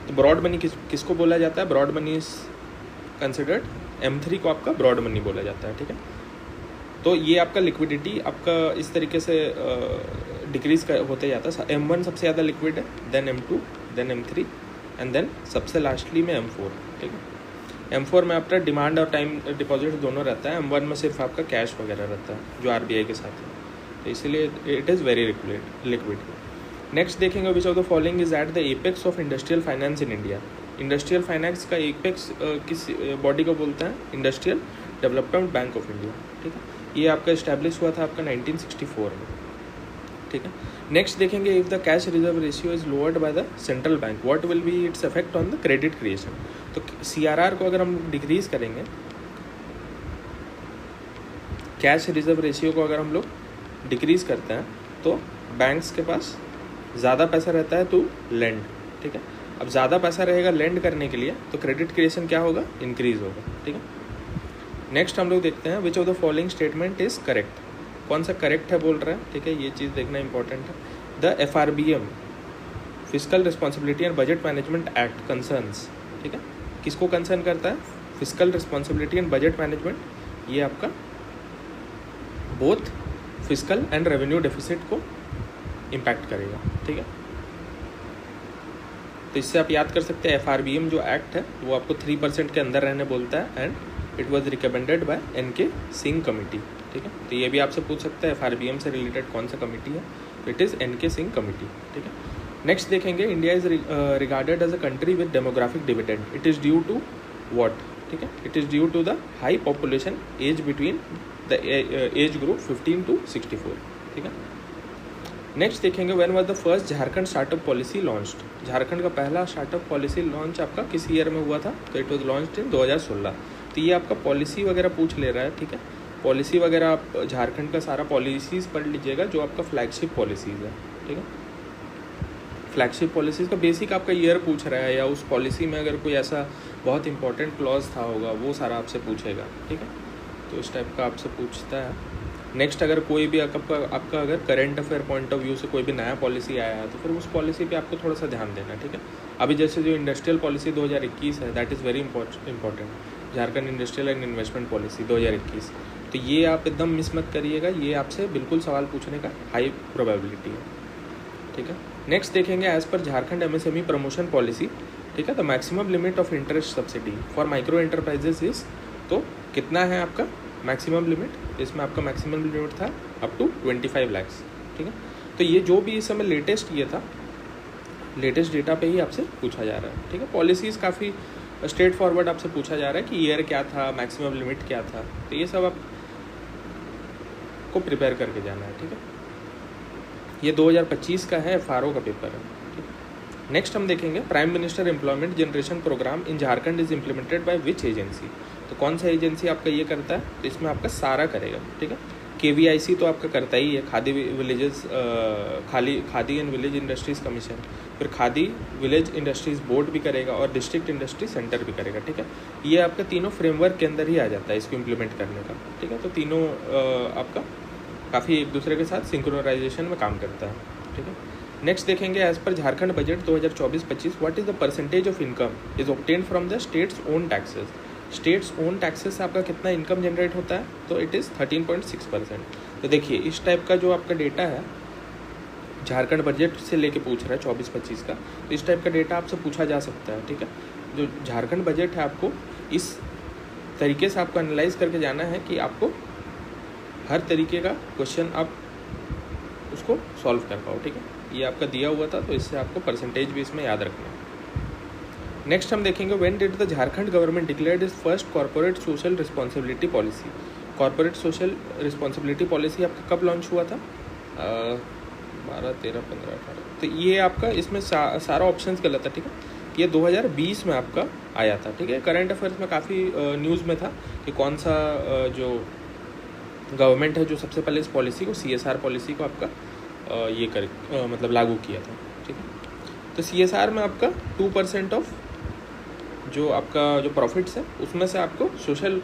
तो ब्रॉड मनी किसको बोला जाता है, broad money is considered M3 को आपका ब्रॉड मनी बोला जाता है, ठीक है। तो ये आपका लिक्विडिटी आपका इस तरीके से डिक्रीज होते जाता है। M1 सबसे ज़्यादा लिक्विड है, then M2, then M3 and then सबसे लास्टली में M4, ठीक है। M4 में आपका डिमांड और टाइम डिपॉजिट दोनों रहता है, M1 में सिर्फ आपका कैश वगैरह रहता है जो RBI के साथ है, तो इसीलिए it is very liquid. Next देखेंगे which of the following is at the apex of industrial finance in India. Industrial finance का एपेक्स किस बॉडी को बोलते हैं, industrial development bank of India, ठीक है। ये आपका इस्टेब्लिश हुआ था आपका 1964 में, ठीक है। नेक्स्ट देखेंगे if the cash reserve ratio is lowered by the central bank what will be its effect on the credit creation. तो CRR को अगर हम डिक्रीज करेंगे, कैश रिजर्व रेशियो को अगर हम लोग डिक्रीज करते हैं, तो बैंक्स के पास ज़्यादा पैसा रहता है टू लेंड, ठीक है। अब ज़्यादा पैसा रहेगा लेंड करने के लिए, तो क्रेडिट क्रिएशन क्या होगा, इंक्रीज होगा, ठीक है। नेक्स्ट हम लोग देखते हैं विच of the following statement is correct, कौन सा करेक्ट है बोल रहा है, ठीक है, ये चीज़ देखना इंपॉर्टेंट है। The FRBM physical responsibility and budget management act concerns, ठीक है, किसको कंसर्न करता है, physical responsibility and budget management, ये आपका both physical and revenue deficit को इम्पैक्ट करेगा, ठीक है। तो इससे आप याद कर सकते हैं FRBM जो एक्ट है वो आपको 3% के अंदर रहने बोलता है and it was recommended by NK Singh committee, ठीक है। तो ये भी आपसे पूछ सकते हैं FRBM से रिलेटेड कौन सा कमेटी है, तो it is NK Singh committee, ठीक है। नेक्स्ट देखेंगे India is regarded as a country with demographic dividend, it is due to what, ठीक है, it is due to the high population age between the age group 15 to 64, ठीक है। Next देखेंगे when was the first Jharkhand startup policy launched, Jharkhand का पहला startup policy launch आपका किस year में हुआ था, तो इट वाज लॉन्च्ड इन 2016। तो ये आपका पॉलिसी वगैरह पूछ ले रहा है, ठीक है। पॉलिसी वगैरह आप झारखंड का सारा पॉलिसीज़ पढ़ लीजिएगा जो आपका फ्लैगशिप पॉलिसीज़ है, ठीक है। फ्लैगशिप पॉलिसीज़ का बेसिक आपका ईयर पूछ रहा है, या उस पॉलिसी में अगर कोई ऐसा बहुत इंपॉर्टेंट क्लॉज था होगा वो सारा आपसे पूछेगा, ठीक है। तो इस टाइप का आपसे पूछता है। नेक्स्ट अगर कोई भी आपका अगर current affair point of view से कोई भी नया पॉलिसी आया है तो फिर उस पॉलिसी पे आपको थोड़ा सा ध्यान देना है, ठीक है। अभी जैसे जो इंडस्ट्रियल पॉलिसी 2021 है that is very important, Jharkhand industrial and investment policy 2021, तो ये आप एकदम मिस मत करिएगा, ये आपसे बिल्कुल सवाल पूछने का हाई प्रोबेबिलिटी है, ठीक है। नेक्स्ट देखेंगे as per Jharkhand MSME promotion policy, ठीक है, the maximum limit of interest subsidy for micro enterprises is, तो कितना है आपका मैक्सिमम लिमिट, इसमें आपका मैक्सिमम लिमिट था अप टू 25 लाख, ठीक है। तो ये जो भी इस समय लेटेस्ट ये था, लेटेस्ट डेटा पे ही आपसे पूछा जा रहा है, ठीक है। पॉलिसीज़ काफ़ी स्ट्रेट फॉरवर्ड आपसे पूछा जा रहा है कि ईयर क्या था, मैक्सिमम लिमिट क्या था, तो ये सब आप को प्रिपेयर करके जाना है, ठीक है। ये 2025 का है, FRO का पेपर है, ठीक। नेक्स्ट हम देखेंगे prime minister employment generation programme in Jharkhand is implemented by which agency, तो कौन सा एजेंसी आपका ये करता है, तो इसमें आपका सारा करेगा, ठीक है। KVIC तो आपका करता ही है, khadi villages khadi and village industries commission, फिर खादी विलेज इंडस्ट्रीज़ बोर्ड भी करेगा और डिस्ट्रिक्ट इंडस्ट्री सेंटर भी करेगा, ठीक है। ये आपका तीनों फ्रेमवर्क के अंदर ही आ जाता है इसको इम्प्लीमेंट करने का, ठीक है। तो तीनों आपका काफ़ी एक दूसरे के साथ सिंक्रोनाइजेशन में काम करता है, ठीक है। नेक्स्ट देखेंगे, as per Jharkhand budget 2024-25 what is the percentage of income is obtained from the states own taxes. States own taxes से आपका कितना इनकम जनरेट होता है, तो इट इज़ 13.6%। तो देखिए इस टाइप का जो आपका डेटा है झारखंड बजट से लेके पूछ रहा है 24-25 का, तो इस टाइप का डेटा आपसे पूछा जा सकता है, ठीक है। जो झारखंड बजट है आपको इस तरीके से आपको एनालाइज करके जाना है कि आपको हर तरीके का क्वेश्चन आप उसको सॉल्व कर पाओ, ठीक है। ये आपका दिया हुआ था, तो इससे आपको परसेंटेज भी इसमें याद रखना है। नेक्स्ट हम देखेंगे, when did the Jharkhand government declared is first corporate social responsibility policy. Corporate social responsibility policy आपका कब लॉन्च हुआ था, 12, 13, 15, 18। तो ये आपका इसमें सारा ऑप्शंस गलत है, ठीक है। ये 2020 में आपका आया था, ठीक है। करंट अफेयर्स में काफ़ी न्यूज़ में था कि कौन सा जो गवर्नमेंट है जो सबसे पहले इस पॉलिसी को CSR पॉलिसी को आपका ये मतलब लागू किया था, ठीक है। तो CSR में आपका 2% ऑफ जो आपका जो प्रॉफिट्स है उसमें से आपको सोशल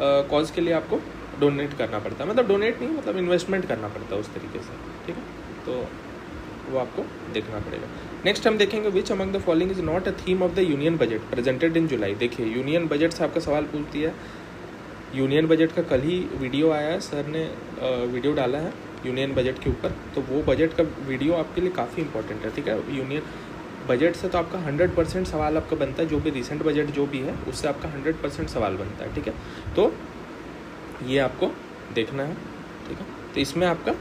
कॉज के लिए आपको डोनेट करना पड़ता है, मतलब डोनेट नहीं, मतलब इन्वेस्टमेंट करना पड़ता है उस तरीके से, ठीक है। तो वो आपको देखना पड़ेगा। नेक्स्ट हम देखेंगे, which among the following is not a theme of the union budget presented in July. देखिए यूनियन बजट से आपका सवाल पूछती है। यूनियन बजट का कल ही वीडियो आया है, सर ने वीडियो डाला है यूनियन बजट के ऊपर, तो वो बजट का वीडियो आपके लिए काफ़ी इंपॉर्टेंट है, ठीक है। यूनियन बजट से तो आपका 100% सवाल आपका बनता है, जो भी रिसेंट बजट जो भी है उससे आपका 100% सवाल बनता है, ठीक है। तो ये आपको देखना है, ठीक है। तो इसमें आपका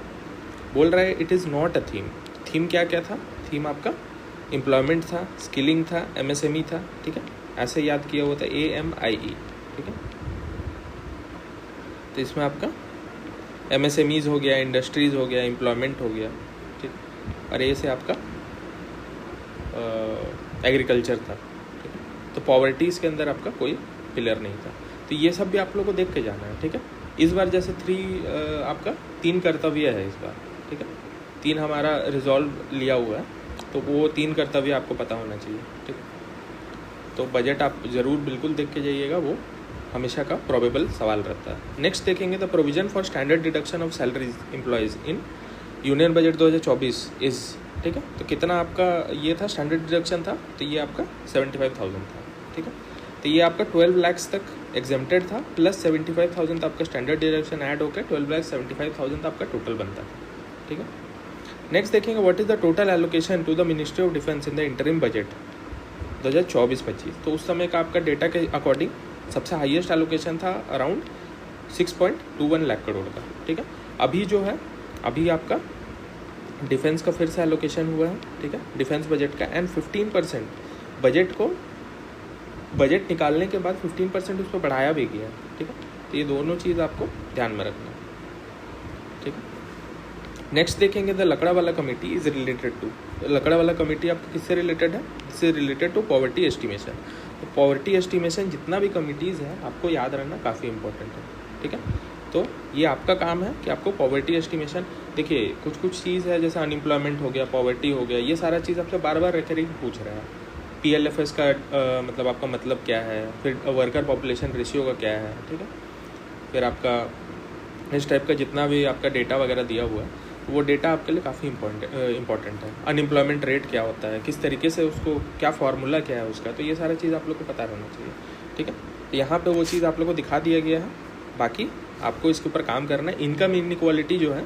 बोल रहा है it is not a theme. Theme क्या क्या था, थीम आपका एम्प्लॉयमेंट था, स्किलिंग था, MSME था, ठीक है। ऐसे याद किया हुआ था AMIE, ठीक है। तो इसमें आपका MSMEs हो गया, इंडस्ट्रीज़ हो गया, एम्प्लॉयमेंट हो गया, ठीक है। और ये से आपका एग्रीकल्चर था, ठीक है। तो पॉवर्टीज़ के अंदर आपका कोई पिलर नहीं था। तो ये सब भी आप लोगों को देख के जाना है, ठीक है। इस बार जैसे आपका 3 कर्तव्य है इस बार, ठीक है। 3 हमारा रिजॉल्व लिया हुआ है, तो वो 3 कर्तव्य आपको पता होना चाहिए, ठीक है। तो बजट आप ज़रूर बिल्कुल देख के जाइएगा, वो हमेशा का प्रोबेबल सवाल रहता है। नेक्स्ट देखेंगे, the provision for standard deduction of salaries employees in union budget 2024 is, ठीक है। तो कितना आपका ये था स्टैंडर्ड डिडक्शन था, तो ये आपका 75,000 था, ठीक है। तो ये आपका 12 लाख तक एग्जेम्प्टेड था, प्लस 75,000 आपका स्टैंडर्ड डिडक्शन ऐड होकर 12,75,000 आपका टोटल बनता था, ठीक है। नेक्स्ट देखेंगे, what is the total allocation to the ministry of defence in the interim budget 2024-25। तो उस समय का आपका डेटा के अकॉर्डिंग सबसे हाईएस्ट एलोकेशन था अराउंड 6.21 लाख करोड़ का, ठीक है। अभी जो है अभी आपका डिफेंस का फिर से एलोकेशन हुआ है, ठीक है, डिफेंस बजट का, एंड 15% बजट निकालने के बाद 15% उस पर बढ़ाया भी गया, ठीक है। तो ये दोनों चीज़ आपको ध्यान में रखना है, ठीक है। नेक्स्ट देखेंगे, द लकड़ा वाला कमेटी इज रिलेटेड टू। लकड़ा वाला कमेटी आपको किससे रिलेटेड है, इससे रिलेटेड टू पॉवर्टी एस्टिमेशन। तो पॉवर्टी एस्टिमेशन जितना भी कमिटीज़ है आपको याद रखना काफ़ी इंपॉर्टेंट है, ठीक है। तो ये आपका काम है कि आपको पॉवर्टी एस्टिमेशन, देखिए कुछ चीज़ है जैसे अनएम्प्लॉयमेंट हो गया, पॉवर्टी हो गया, ये सारा चीज़ आपसे बार बार रिकरिंग पूछ रहा है। PLFS का मतलब आपका मतलब क्या है, फिर वर्कर पॉपुलेशन रेशियो का क्या है, ठीक है। फिर आपका इस टाइप का जितना भी आपका डेटा वगैरह दिया हुआ है वो डेटा आपके लिए काफ़ी इंपॉर्टेंट है। अनएम्प्लॉयमेंट रेट क्या होता है, किस तरीके से उसको, क्या फार्मूला क्या है उसका, तो ये सारा चीज़ आप लोग को पता रहना चाहिए, ठीक है। तो यहाँ पे वो चीज़ आप लोग को दिखा दिया गया है, बाकी आपको इसके ऊपर काम करना है। इनकम इनइक्वालिटी जो है,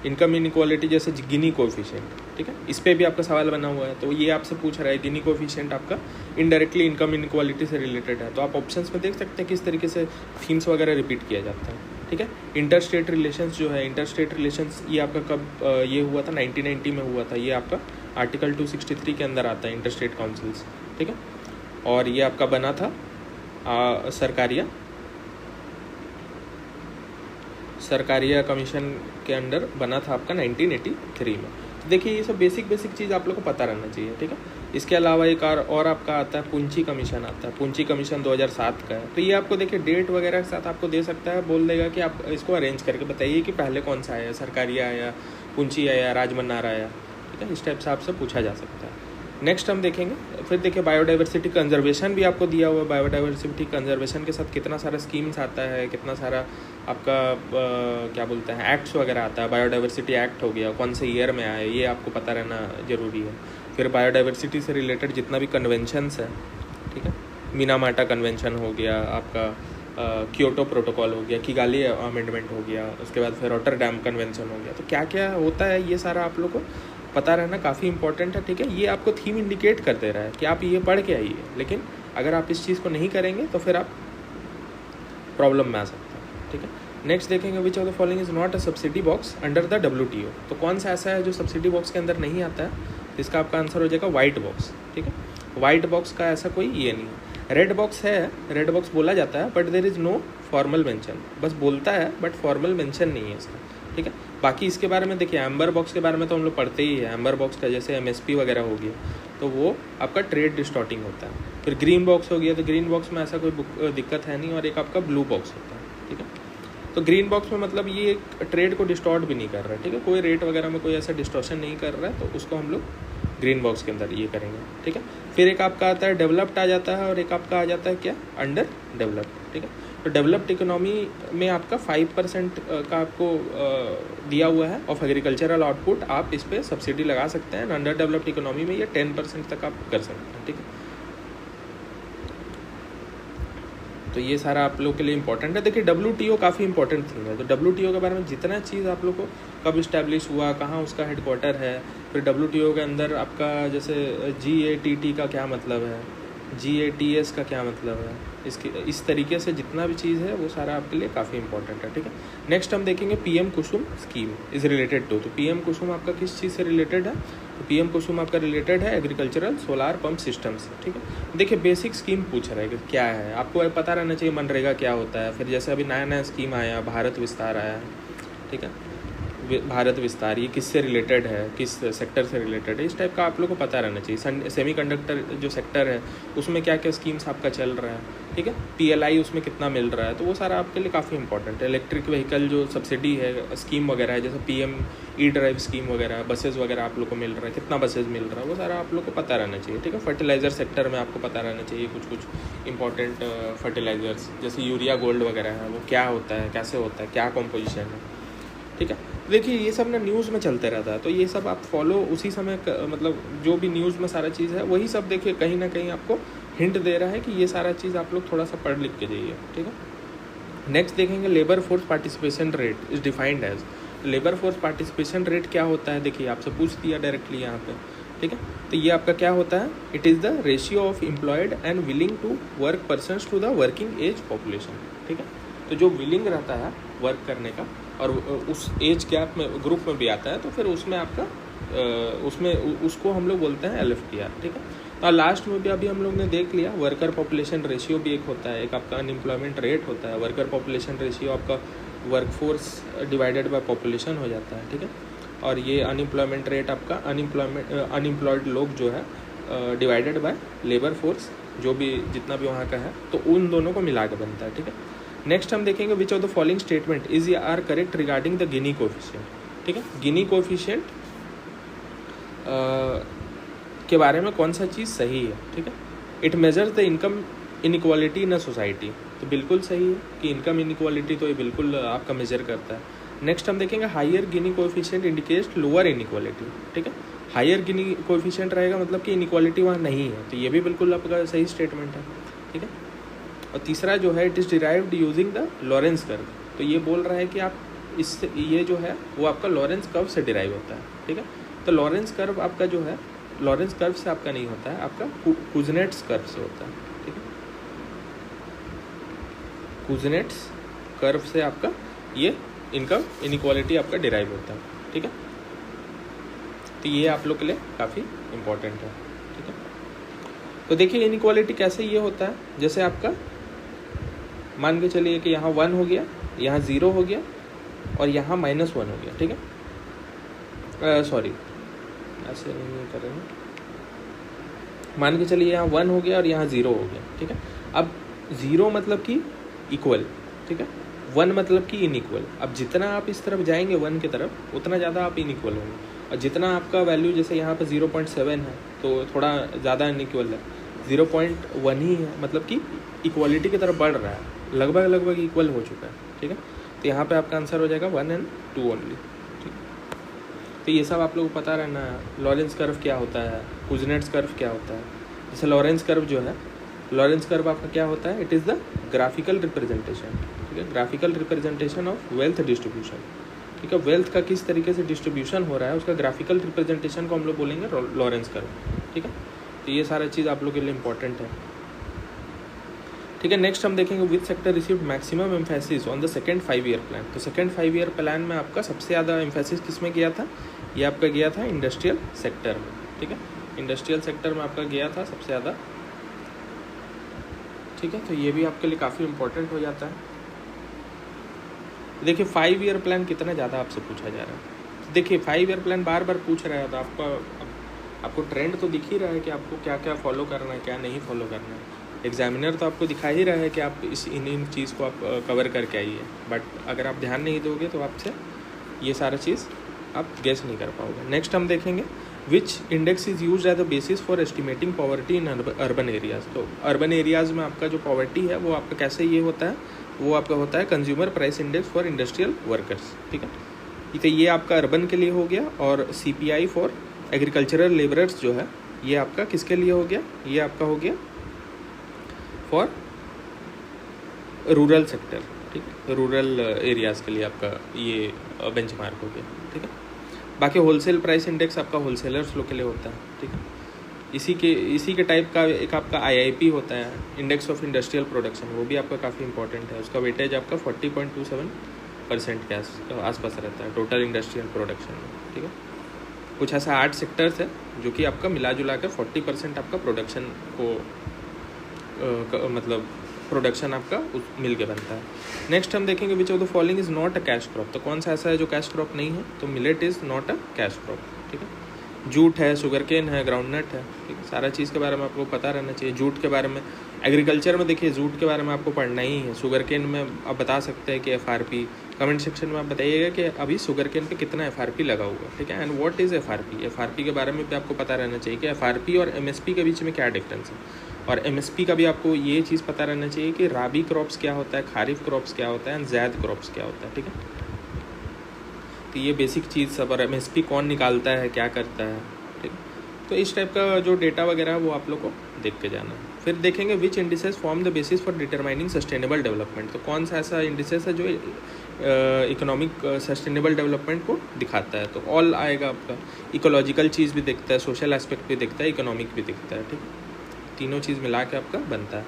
इनकम इनइक्वालिटी जैसे गिनी कोएफिशिएंट, ठीक है, इस पर भी आपका सवाल बना हुआ है। तो ये आपसे पूछ रहा है गिनी कोएफिशिएंट आपका इनडायरेक्टली इनकम इनइक्वालिटी से रिलेटेड है। तो आप ऑप्शंस में देख सकते हैं किस तरीके से थीम्स वगैरह रिपीट किया जाता है, ठीक है। इंटर स्टेट रिलेशंस जो है, इंटर स्टेट रिलेशंस ये आपका कब ये हुआ था, 1990 में हुआ था। ये आपका आर्टिकल 263 के अंदर आता है, इंटर स्टेट काउंसिल्स, ठीक है। और ये आपका बना था सरकारिया कमीशन के अंडर बना था आपका 1983 में। देखिए ये सब बेसिक चीज़ आप लोग को पता रहना चाहिए, ठीक है। इसके अलावा एक और आपका आता है पूंजी कमीशन आता है। पूंजी कमीशन 2007 का है। तो ये आपको देखिए डेट वगैरह के साथ आपको दे सकता है, बोल देगा कि आप इसको अरेंज करके बताइए कि पहले कौन सा आया, सरकारी आया, पूंजी आया, राजमन्नार आया, ठीक है। इस टाइप से आपसे पूछा जा सकता है। नेक्स्ट हम देखेंगे, फिर देखिए बायोडाइवर्सिटी कंजर्वेशन भी आपको दिया हुआ है। बायोडाइवर्सिटी कंजर्वेशन के साथ कितना सारा स्कीम्स आता है, कितना सारा आपका क्या बोलते हैं एक्ट्स वगैरह आता है। बायोडाइवर्सिटी एक्ट हो गया, कौन से ईयर में आया, ये आपको पता रहना ज़रूरी है। फिर बायोडाइवर्सिटी से रिलेटेड जितना भी कन्वेंशंस है, ठीक है, मिनामाटा कन्वेंशन हो गया आपका, क्योटो प्रोटोकॉल हो गया, किगाली अमेंडमेंट हो गया, उसके बाद फिर रॉटरडैम कन्वेंशन हो गया। तो क्या क्या होता है ये सारा आप लोग को पता रहना काफ़ी इंपॉर्टेंट है, ठीक है। ये आपको थीम इंडिकेट कर दे रहा है कि आप ये पढ़ के आइए, लेकिन अगर आप इस चीज़ को नहीं करेंगे तो फिर आप प्रॉब्लम में आ सकते हैं, ठीक है। नेक्स्ट देखेंगे which of the following is not a subsidy box under the WTO। तो कौन सा ऐसा है जो सब्सिडी बॉक्स के अंदर नहीं आता है, इसका आपका आंसर हो जाएगा वाइट बॉक्स, ठीक है। वाइट बॉक्स का ऐसा कोई ये नहीं है। रेड बॉक्स है, रेड बॉक्स बोला जाता है, but there is no formal mention, बस बोलता है बट फॉर्मल मेंशन नहीं है इसका, ठीक है। बाकी इसके बारे में देखिए, एम्बर बॉक्स के बारे में तो हम लोग पढ़ते ही है। एम्बर बॉक्स का जैसे MSP वगैरह हो गया तो वो आपका ट्रेड डिस्टॉर्टिंग होता है। फिर ग्रीन बॉक्स हो गया, तो ग्रीन बॉक्स में ऐसा कोई दिक्कत है नहीं। और एक आपका ब्लू बॉक्स होता है, ठीक है। तो ग्रीन बॉक्स में मतलब ये ट्रेड को डिस्टॉर्ट भी नहीं कर रहा है, ठीक है, कोई रेट वगैरह में कोई ऐसा डिस्टॉर्शन नहीं कर रहा है, तो उसको हम लोग ग्रीन बॉक्स के अंदर ये करेंगे, ठीक है। फिर एक आपका आता है डेवलप्ड आ जाता है, और एक आपका आ जाता है क्या, अंडर डेवलप्ड, ठीक है। तो डेवलप्ड इकोनॉमी में आपका 5% का आपको दिया हुआ है ऑफ एग्रीकल्चरल आउटपुट, आप इस पर सब्सिडी लगा सकते हैं। अंडर डेवलप्ड इकोनॉमी में ये 10% तक आप कर सकते हैं, ठीक है। तो ये सारा आप लोग के लिए इंपॉर्टेंट है। देखिए WTO काफ़ी इंपॉर्टेंट थिंग है। तो WTO के बारे में जितना चीज़ आप लोग को कब इस्टेब्लिश हुआ, कहाँ उसका हेडक्वार्टर है, फिर WTO के अंदर आपका जैसे GATT का क्या मतलब है, GATS का क्या मतलब है, इसके इस तरीके से जितना भी चीज़ है वो सारा आपके लिए काफ़ी इंपॉर्टेंट है, ठीक है। नेक्स्ट हम देखेंगे PM Kusum scheme is related to. तो PM कुसुम आपका किस चीज़ से रिलेटेड है, तो PM कुसुम आपका रिलेटेड है एग्रीकल्चरल सोलार पंप सिस्टम से, ठीक है। देखिए बेसिक स्कीम पूछ रहा है कि क्या है, आपको पता रहना चाहिए मनरेगा क्या होता है। फिर जैसे अभी नया स्कीम आया, भारत विस्तार आया है, ठीक है। भारत विस्तार ये किससे रिलेटेड है, किस सेक्टर से रिलेटेड है, इस टाइप का आप लोग को पता रहना चाहिए। सेमीकंडक्टर जो सेक्टर है उसमें क्या क्या स्कीम्स आपका चल रहा है, ठीक है। PLI उसमें कितना मिल रहा है, तो वो सारा आपके लिए काफ़ी इंपॉर्टेंट है। इलेक्ट्रिक व्हीकल जो सब्सिडी है स्कीम वगैरह है, जैसे PM E-ड्राइव स्कीम वगैरह, बसेस वगैरह आप लोग को मिल रहा है, कितना बसेस मिल रहा है, वो सारा आप लोग को पता रहना चाहिए, ठीक है। फर्टिलाइज़र सेक्टर में आपको पता रहना चाहिए कुछ इंपॉर्टेंट फर्टिलाइज़र्स, जैसे यूरिया गोल्ड वगैरह है, वो क्या होता है, कैसे होता है, क्या कॉम्पोजिशन है, ठीक है। देखिए ये सब ना न्यूज़ में चलते रहता है, तो ये सब आप फॉलो उसी समय मतलब जो भी न्यूज़ में सारा चीज़ है वही सब देखिए कहीं ना कहीं आपको हिंट दे रहा है कि ये सारा चीज़ आप लोग थोड़ा सा पढ़ लिख के जाइए, ठीक है। नेक्स्ट देखेंगे labour force participation rate is defined as. Labour force participation rate क्या होता है, देखिए आपसे पूछ दिया डायरेक्टली यहाँ पे, ठीक है। तो ये आपका क्या होता है, it is the ratio of employed and willing to work persons to the working age population, ठीक है। तो जो विलिंग रहता है वर्क करने का और उस एज गैप में ग्रुप में भी आता है, तो फिर उसमें आपका उसको हम लोग बोलते हैं LFTR, ठीक है। तो लास्ट में भी अभी हम लोग ने देख लिया वर्कर पॉपुलेशन रेशियो भी एक होता है, एक आपका अनएम्प्लॉयमेंट रेट होता है। वर्कर पॉपुलेशन रेशियो आपका वर्कफोर्स डिवाइडेड बाय पॉपुलेशन हो जाता है, ठीक है। और ये अनएम्प्लॉयमेंट रेट आपका अनएम्प्लॉयड लोग जो है डिवाइडेड बाय लेबर फोर्स जो भी जितना भी वहाँ का है, तो उन दोनों को मिला के बनता है, ठीक है। नेक्स्ट हम देखेंगे which of the following statement is are correct regarding the Gini coefficient, ठीक है। गिनी कोफिशिएंट के बारे में कौन सा चीज़ सही है, ठीक है। It measures the income inequality in a society, तो बिल्कुल सही है कि इनकम इनइक्वालिटी तो ये बिल्कुल आपका मेजर करता है। नेक्स्ट हम देखेंगे हायर गिनी कोफिशिएंट इंडिकेट्स लोअर इनइक्वालिटी, ठीक है। हायर गिनी कोफिशिएंट रहेगा मतलब कि इनइक्वालिटी वहाँ नहीं है, तो ये भी बिल्कुल आपका सही स्टेटमेंट है, ठीक है। और तीसरा जो है it is derived using the Lawrence curve, तो ये बोल रहा है कि आप इससे ये जो है वो आपका लॉरेंस कर्व से डिराइव होता है, ठीक है। तो लॉरेंस कर्व आपका जो है लॉरेंस कर्व से आपका नहीं होता है, आपका कुजनेट्स कर्व से होता है, ठीक है। कुजनेट्स कर्व से आपका ये इनकम इनइक्वालिटी आपका डिराइव होता है, ठीक है। तो ये आप लोग के लिए काफ़ी इम्पोर्टेंट है, ठीक है। तो देखिए इनइक्वालिटी कैसे ये होता है, जैसे आपका मान के चलिए कि यहाँ 1 हो गया, यहाँ 0 हो गया और यहाँ -1 हो गया, ठीक है। सॉरी ऐसे नहीं करेंगे, मान के चलिए यहाँ 1 हो गया और यहाँ 0 हो गया, ठीक है। अब 0 मतलब कि इक्वल, ठीक है, 1 मतलब कि इनइक्वल। अब जितना आप इस तरफ जाएंगे 1 की तरफ उतना ज़्यादा आप इनइक्वल होंगे, और जितना आपका वैल्यू जैसे यहाँ पे 0.7 है तो थोड़ा ज़्यादा इनइक्वल है, 0.1 ही है मतलब कि इक्वालिटी की तरफ बढ़ रहा है, लगभग इक्वल हो चुका है, ठीक है। तो यहाँ पे आपका आंसर हो जाएगा 1 and 2 ओनली, ठीक है। तो ये सब आप लोगों को पता रहना है। लॉरेंस कर्व क्या होता है, कुजनेट्स कर्व क्या होता है। जैसे लॉरेंस कर्व जो है, लॉरेंस कर्व आपका क्या होता है, it is the graphical representation, ठीक है, graphical representation of wealth distribution, ठीक है। वेल्थ का किस तरीके से डिस्ट्रीब्यूशन हो रहा है उसका ग्राफिकल रिप्रेजेंटेशन को हम लोग बोलेंगे लॉरेंस कर्व, ठीक है। तो ये सारा चीज़ आप लोग के लिए इंपॉर्टेंट है, ठीक है। नेक्स्ट हम देखेंगे which sector received maximum emphasis on the second 5 year plan. तो सेकंड 5 ईयर प्लान में आपका सबसे ज़्यादा एम्फेसिस किस में गया था, ये आपका गया था इंडस्ट्रियल सेक्टर में, ठीक है। इंडस्ट्रियल सेक्टर में आपका गया था सबसे ज़्यादा, ठीक है। तो ये भी आपके लिए काफ़ी इंपॉर्टेंट हो जाता है। देखिए 5 ईयर प्लान कितना ज़्यादा आपसे पूछा जा रहा है। देखिए 5 ईयर प्लान बार पूछ रहा है, तो आपको ट्रेंड तो दिख ही रहा है कि आपको क्या क्या फॉलो करना है, क्या नहीं फॉलो करना है। एग्जामिनर तो आपको दिखा ही रहा है कि आप इन चीज़ को आप कवर करके आइए, बट अगर आप ध्यान नहीं दोगे तो आपसे ये सारा चीज़ आप गेस नहीं कर पाओगे। नेक्स्ट हम देखेंगे which index is use as a basis for estimating poverty in urban areas. तो अर्बन एरियाज़ में आपका जो पॉवर्टी है वो आपका कैसे ये होता है, वो आपका होता है consumer price index for industrial workers, ठीक है। तो ये आपका अर्बन के लिए हो गया, और CPI फॉर एग्रीकल्चरल लेबरर्स जो है ये आपका किसके लिए हो गया, ये आपका हो गया फॉर रूरल सेक्टर, ठीक है, रूरल एरियाज़ के लिए आपका ये बेंचमार्क हो गया, ठीक है। बाकी होलसेल प्राइस इंडेक्स आपका होलसेलर्स लोग के लिए होता है, ठीक है। इसी के टाइप का एक आपका IIP होता है, इंडेक्स ऑफ इंडस्ट्रियल प्रोडक्शन, वो भी आपका काफ़ी इंपॉर्टेंट है। उसका वेटेज आपका 40.27% के आसपास रहता है टोटल इंडस्ट्रियल प्रोडक्शन में, ठीक है। कुछ ऐसा 8 सेक्टर्स है जो कि आपका मिला जुला कर 40% आपका प्रोडक्शन को मतलब प्रोडक्शन आपका मिल के बनता है। नेक्स्ट हम देखेंगे which of the following is not a cash crop. तो कौन सा ऐसा है जो कैश क्रॉप नहीं है, तो millet is not a cash crop, ठीक है। जूट है, शुगर केन है, ग्राउंडनट है, ठीक है। सारा चीज़ के बारे में आपको पता रहना चाहिए। जूट के बारे में एग्रीकल्चर में देखिए जूट के बारे में आपको पढ़ना ही है। शुगर केन में आप बता सकते हैं कि FRP, कमेंट सेक्शन में आप बताइएगा कि अभी शुगर केन पे कितना FRP लगा हुआ है, ठीक है। एंड व्हाट इज़ FRP के बारे में भी आपको पता रहना चाहिए कि FRP और MSP के बीच में क्या डिफरेंस है। और MSP का भी आपको ये चीज़ पता रहना चाहिए कि राबी क्रॉप्स क्या होता है, खारिफ क्रॉप्स क्या होता है, एंड ज़ैद क्रॉप्स क्या होता है, ठीक है। तो ये बेसिक चीज़ सब, और MSP कौन निकालता है, क्या करता है, ठीक है। तो इस टाइप का जो डेटा वगैरह है वो आप लोग को देख के जाना है। फिर देखेंगे which indices form the basis for determining sustainable development. तो कौन सा ऐसा इंडिसेस है जो इकोनॉमिक सस्टेनेबल डेवलपमेंट को दिखाता है। तो ऑल आएगा आपका, इकोलॉजिकल चीज़ भी दिखता है, सोशल एस्पेक्ट भी दिखता है, इकोनॉमिक भी दिखता है, ठीक है। तीनों चीज़ मिला के आपका बनता है,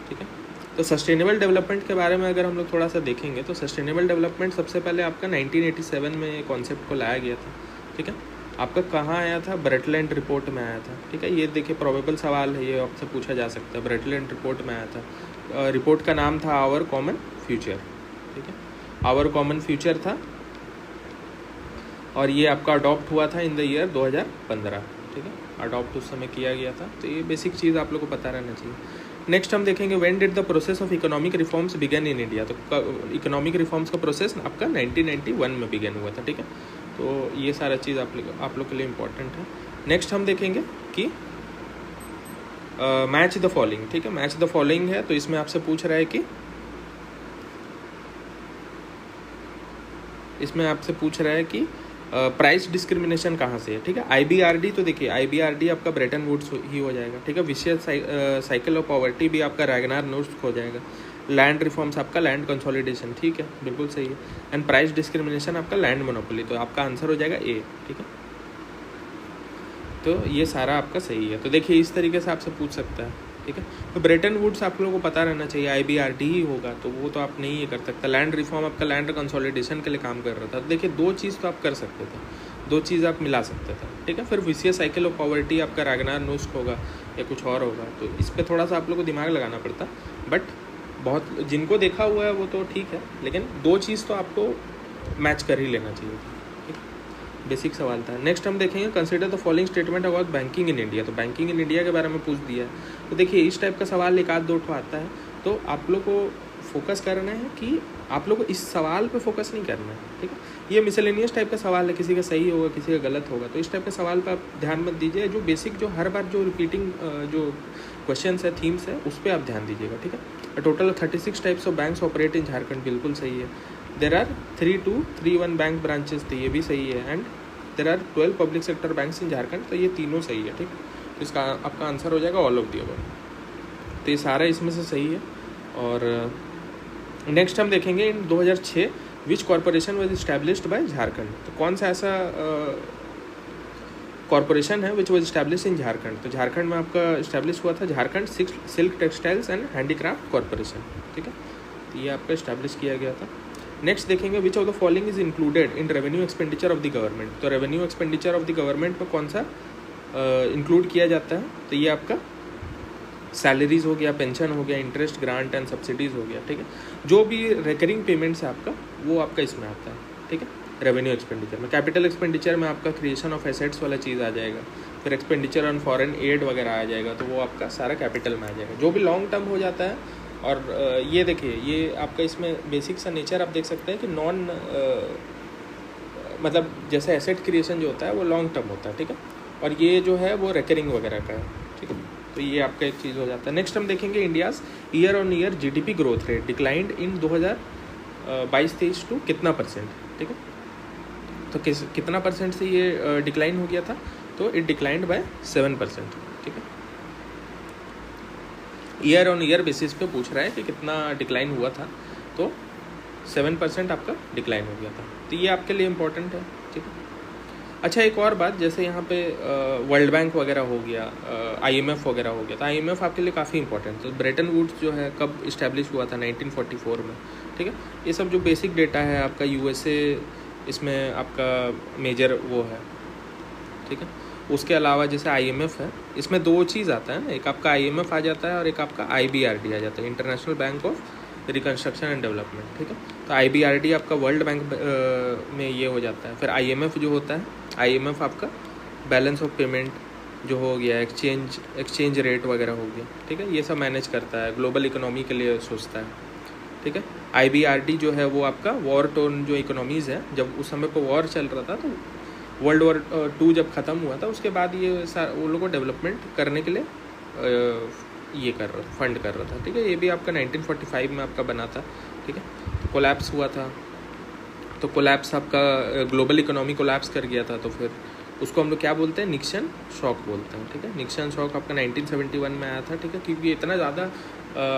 ठीक है। तो सस्टेनेबल डेवलपमेंट के बारे में अगर हम लोग थोड़ा सा देखेंगे तो सस्टेनेबल डेवलपमेंट सबसे पहले आपका 1987 में कॉन्सेप्ट को लाया गया था, ठीक है। आपका कहाँ आया था, ब्रेटलैंड रिपोर्ट में आया था, ठीक है। ये देखिए प्रोबेबल सवाल है, ये आपसे पूछा जा सकता है। ब्रेटलैंड रिपोर्ट में आया था, रिपोर्ट का नाम था आवर कॉमन फ्यूचर, ठीक है, आवर कॉमन फ्यूचर था, और ये आपका अडॉप्ट हुआ था इन द ईयर 2015, ठीक है। अडॉप्ट उस समय किया गया था। तो ये बेसिक चीज़ आप लोग को पता रहना चाहिए। नेक्स्ट हम देखेंगे when did the process of economic reforms begin in India. तो इकोनॉमिक रिफॉर्म्स का प्रोसेस आपका 1991 में बिगन हुआ था, ठीक है। तो ये सारा चीज़ आप लोग के लिए इम्पोर्टेंट है। नेक्स्ट हम देखेंगे कि मैच द फॉलोइंग, ठीक है। मैच द फॉलोइंग है, तो इसमें आपसे पूछ रहा है कि प्राइस डिस्क्रिमिनेशन कहाँ से है, ठीक है। IBRD, तो देखिए IBRD आपका ब्रेटन वुड्स ही हो जाएगा, ठीक है। विशियस साइकिल ऑफ पॉवर्टी भी आपका रैगनार नोट्स हो जाएगा। लैंड रिफॉर्म्स आपका लैंड कंसोलिडेशन, ठीक है, बिल्कुल सही है। एंड प्राइस डिस्क्रिमिनेशन आपका लैंड मोनोपोली, तो आपका आंसर हो जाएगा A, ठीक है। तो ये सारा आपका सही है। तो देखिए इस तरीके से आपसे पूछ सकता है, ठीक है। तो ब्रेटन वुड्स आप लोगों को पता रहना चाहिए, IBRD ही होगा, तो वो तो आप नहीं ये कर सकता। लैंड रिफॉर्म आपका लैंड कंसोलिडेशन के लिए काम कर रहा था। तो देखिए 2 चीज़ तो आप कर सकते थे, 2 चीज़ आप मिला सकते थे, ठीक है। फिर विशियस साइकिल ऑफ पॉवर्टी आपका रैगनार नोस्ट होगा या कुछ और होगा, तो इस पर थोड़ा सा आप लोग को दिमाग लगाना पड़ता। बट बहुत जिनको देखा हुआ है वो तो ठीक है, लेकिन 2 चीज़ तो आपको मैच कर ही लेना चाहिए, ठीक। बेसिक सवाल था। नेक्स्ट हम देखेंगे consider the following statement about banking in India. तो बैंकिंग इन इंडिया के बारे में पूछ दिया है। तो देखिए इस टाइप का सवाल एक आध दो ठो आता है, तो आप लोग को फोकस करना है कि आप लोग को इस सवाल पे फोकस नहीं करना है, ठीक है। ये मिसलेनियस टाइप का सवाल है, किसी का सही होगा किसी का गलत होगा, तो इस टाइप का सवाल पर आप ध्यान मत दीजिए। जो बेसिक जो हर बार जो रिपीटिंग जो क्वेश्चंस है, थीम्स है, उस पर आप ध्यान दीजिएगा, ठीक है। Total 36 types of banks operate in Jharkhand, बिल्कुल सही है। देर आर 3231 बैंक ब्रांचेस थे, ये भी सही है। And there are 12 public sector banks in Jharkhand, तो ये तीनों सही है, ठीक। तो इसका आपका आंसर हो जाएगा ऑल ऑफ दी अबव। तो ये सारा इसमें से सही है। और नेक्स्ट हम देखेंगे in 2006 which corporation was established by Jharkhand. तो कौन सा ऐसा कॉरपोरेशन है which was establish in Jharkhand. तो झारखंड में आपका इस्टेब्लिश हुआ था Jharkhand silk textiles and handicraft corporation, ठीक है। तो ये आपका इस्टेब्लिश किया गया था। नेक्स्ट देखेंगे which of the following is included in revenue expenditure of the government. तो revenue expenditure of the government में कौन सा इंक्लूड किया जाता है। तो ये आपका सैलरीज हो गया, पेंशन हो गया, इंटरेस्ट, ग्रांट एंड सब्सिडीज हो गया, ठीक है। जो भी रिकरिंग पेमेंट्स है आपका, वो आपका इसमें आता है, ठीक है, रेवेन्यू एक्सपेंडिचर में। कैपिटल एक्सपेंडिचर में आपका क्रिएशन ऑफ एसेट्स वाला चीज़ आ जाएगा, फिर एक्सपेंडिचर ऑन फॉरेन एड वगैरह आ जाएगा, तो वो आपका सारा कैपिटल में आ जाएगा। जो भी लॉन्ग टर्म हो जाता है, और ये देखिए ये आपका इसमें बेसिक सा नेचर आप देख सकते हैं कि नॉन मतलब जैसे एसेट क्रिएशन जो होता है वो लॉन्ग टर्म होता है, ठीक है, और ये जो है वो रिकरिंग वगैरह का है, ठीक है। तो ये आपका एक चीज़ हो जाता है। नेक्स्ट हम देखेंगे India's year on year GDP growth rate declined in 2022-23 to कितना परसेंट, ठीक है। तो कितना परसेंट से ये डिक्लाइन हो गया था। तो इट डिक्लाइंड बाय 7%, ठीक है। ईयर ऑन ईयर बेसिस पे पूछ रहा है कि कितना डिक्लाइन हुआ था, तो 7% आपका डिक्लाइन हो गया था। तो ये आपके लिए इम्पोर्टेंट है, ठीक है। अच्छा एक और बात, जैसे यहाँ पे वर्ल्ड बैंक वगैरह हो गया, IMF वगैरह हो गया, तो IMF आपके लिए काफ़ी इंपॉर्टेंट। तो ब्रेटन वुड्स जो है कब इस्टेब्लिश हुआ था, 1944 में, ठीक है। ये सब जो बेसिक डेटा है आपका, USA इसमें आपका मेजर वो है, ठीक है। उसके अलावा जैसे IMF है, इसमें दो चीज़ आता है ना, एक आपका IMF आ जाता है और एक आपका IBRD आ जाता है, international bank of reconstruction and development, ठीक है। तो IBRD आपका वर्ल्ड बैंक में ये हो जाता है। फिर IMF जो होता है, IMF आपका बैलेंस ऑफ पेमेंट जो हो गया, एक्सचेंज रेट वगैरह हो गया, ठीक है, ये सब मैनेज करता है, ग्लोबल इकोनॉमी के लिए सोचता है, ठीक है। IBRD जो है वो आपका वॉर टोन जो इकोनॉमीज़ है, जब उस समय पर वॉर चल रहा था, तो वर्ल्ड वॉर 2 जब ख़त्म हुआ था उसके बाद ये वो लोगों को डेवलपमेंट करने के लिए ये कर रहा फंड कर रहा था, ठीक है। ये भी आपका 1945 में आपका बना था, ठीक है। तो कोलैप्स हुआ था, तो कोलैप्स आपका ग्लोबल इकोनॉमी कोलैप्स कर गया था, तो फिर उसको हम लोग क्या बोलते हैं, निक्सन शॉक बोलते हैं, ठीक है। निक्सन शॉक आपका 1971 में आया था, ठीक है, क्योंकि इतना ज़्यादा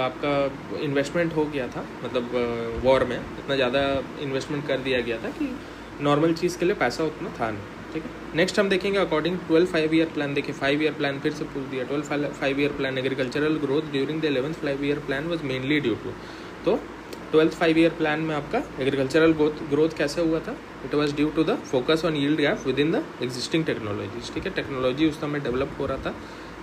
आपका इन्वेस्टमेंट हो गया था, मतलब वॉर में इतना ज़्यादा इन्वेस्टमेंट कर दिया गया था कि नॉर्मल चीज़ के लिए पैसा उतना था नहीं, ठीक है। नेक्स्ट हम देखेंगे अकॉर्डिंग 12 5-year प्लान। देखिए 5-year प्लान फिर से पूछ दिया। 12 5-year plan agricultural growth during the 11th 5-year plan was mainly due to. तो 12th 5-year प्लान में आपका एग्रीकल्चरल ग्रोथ कैसे हुआ था, it was due to the focus on yield gap within the existing technologies, ठीक है। Technology उस समय डेवलप हो रहा था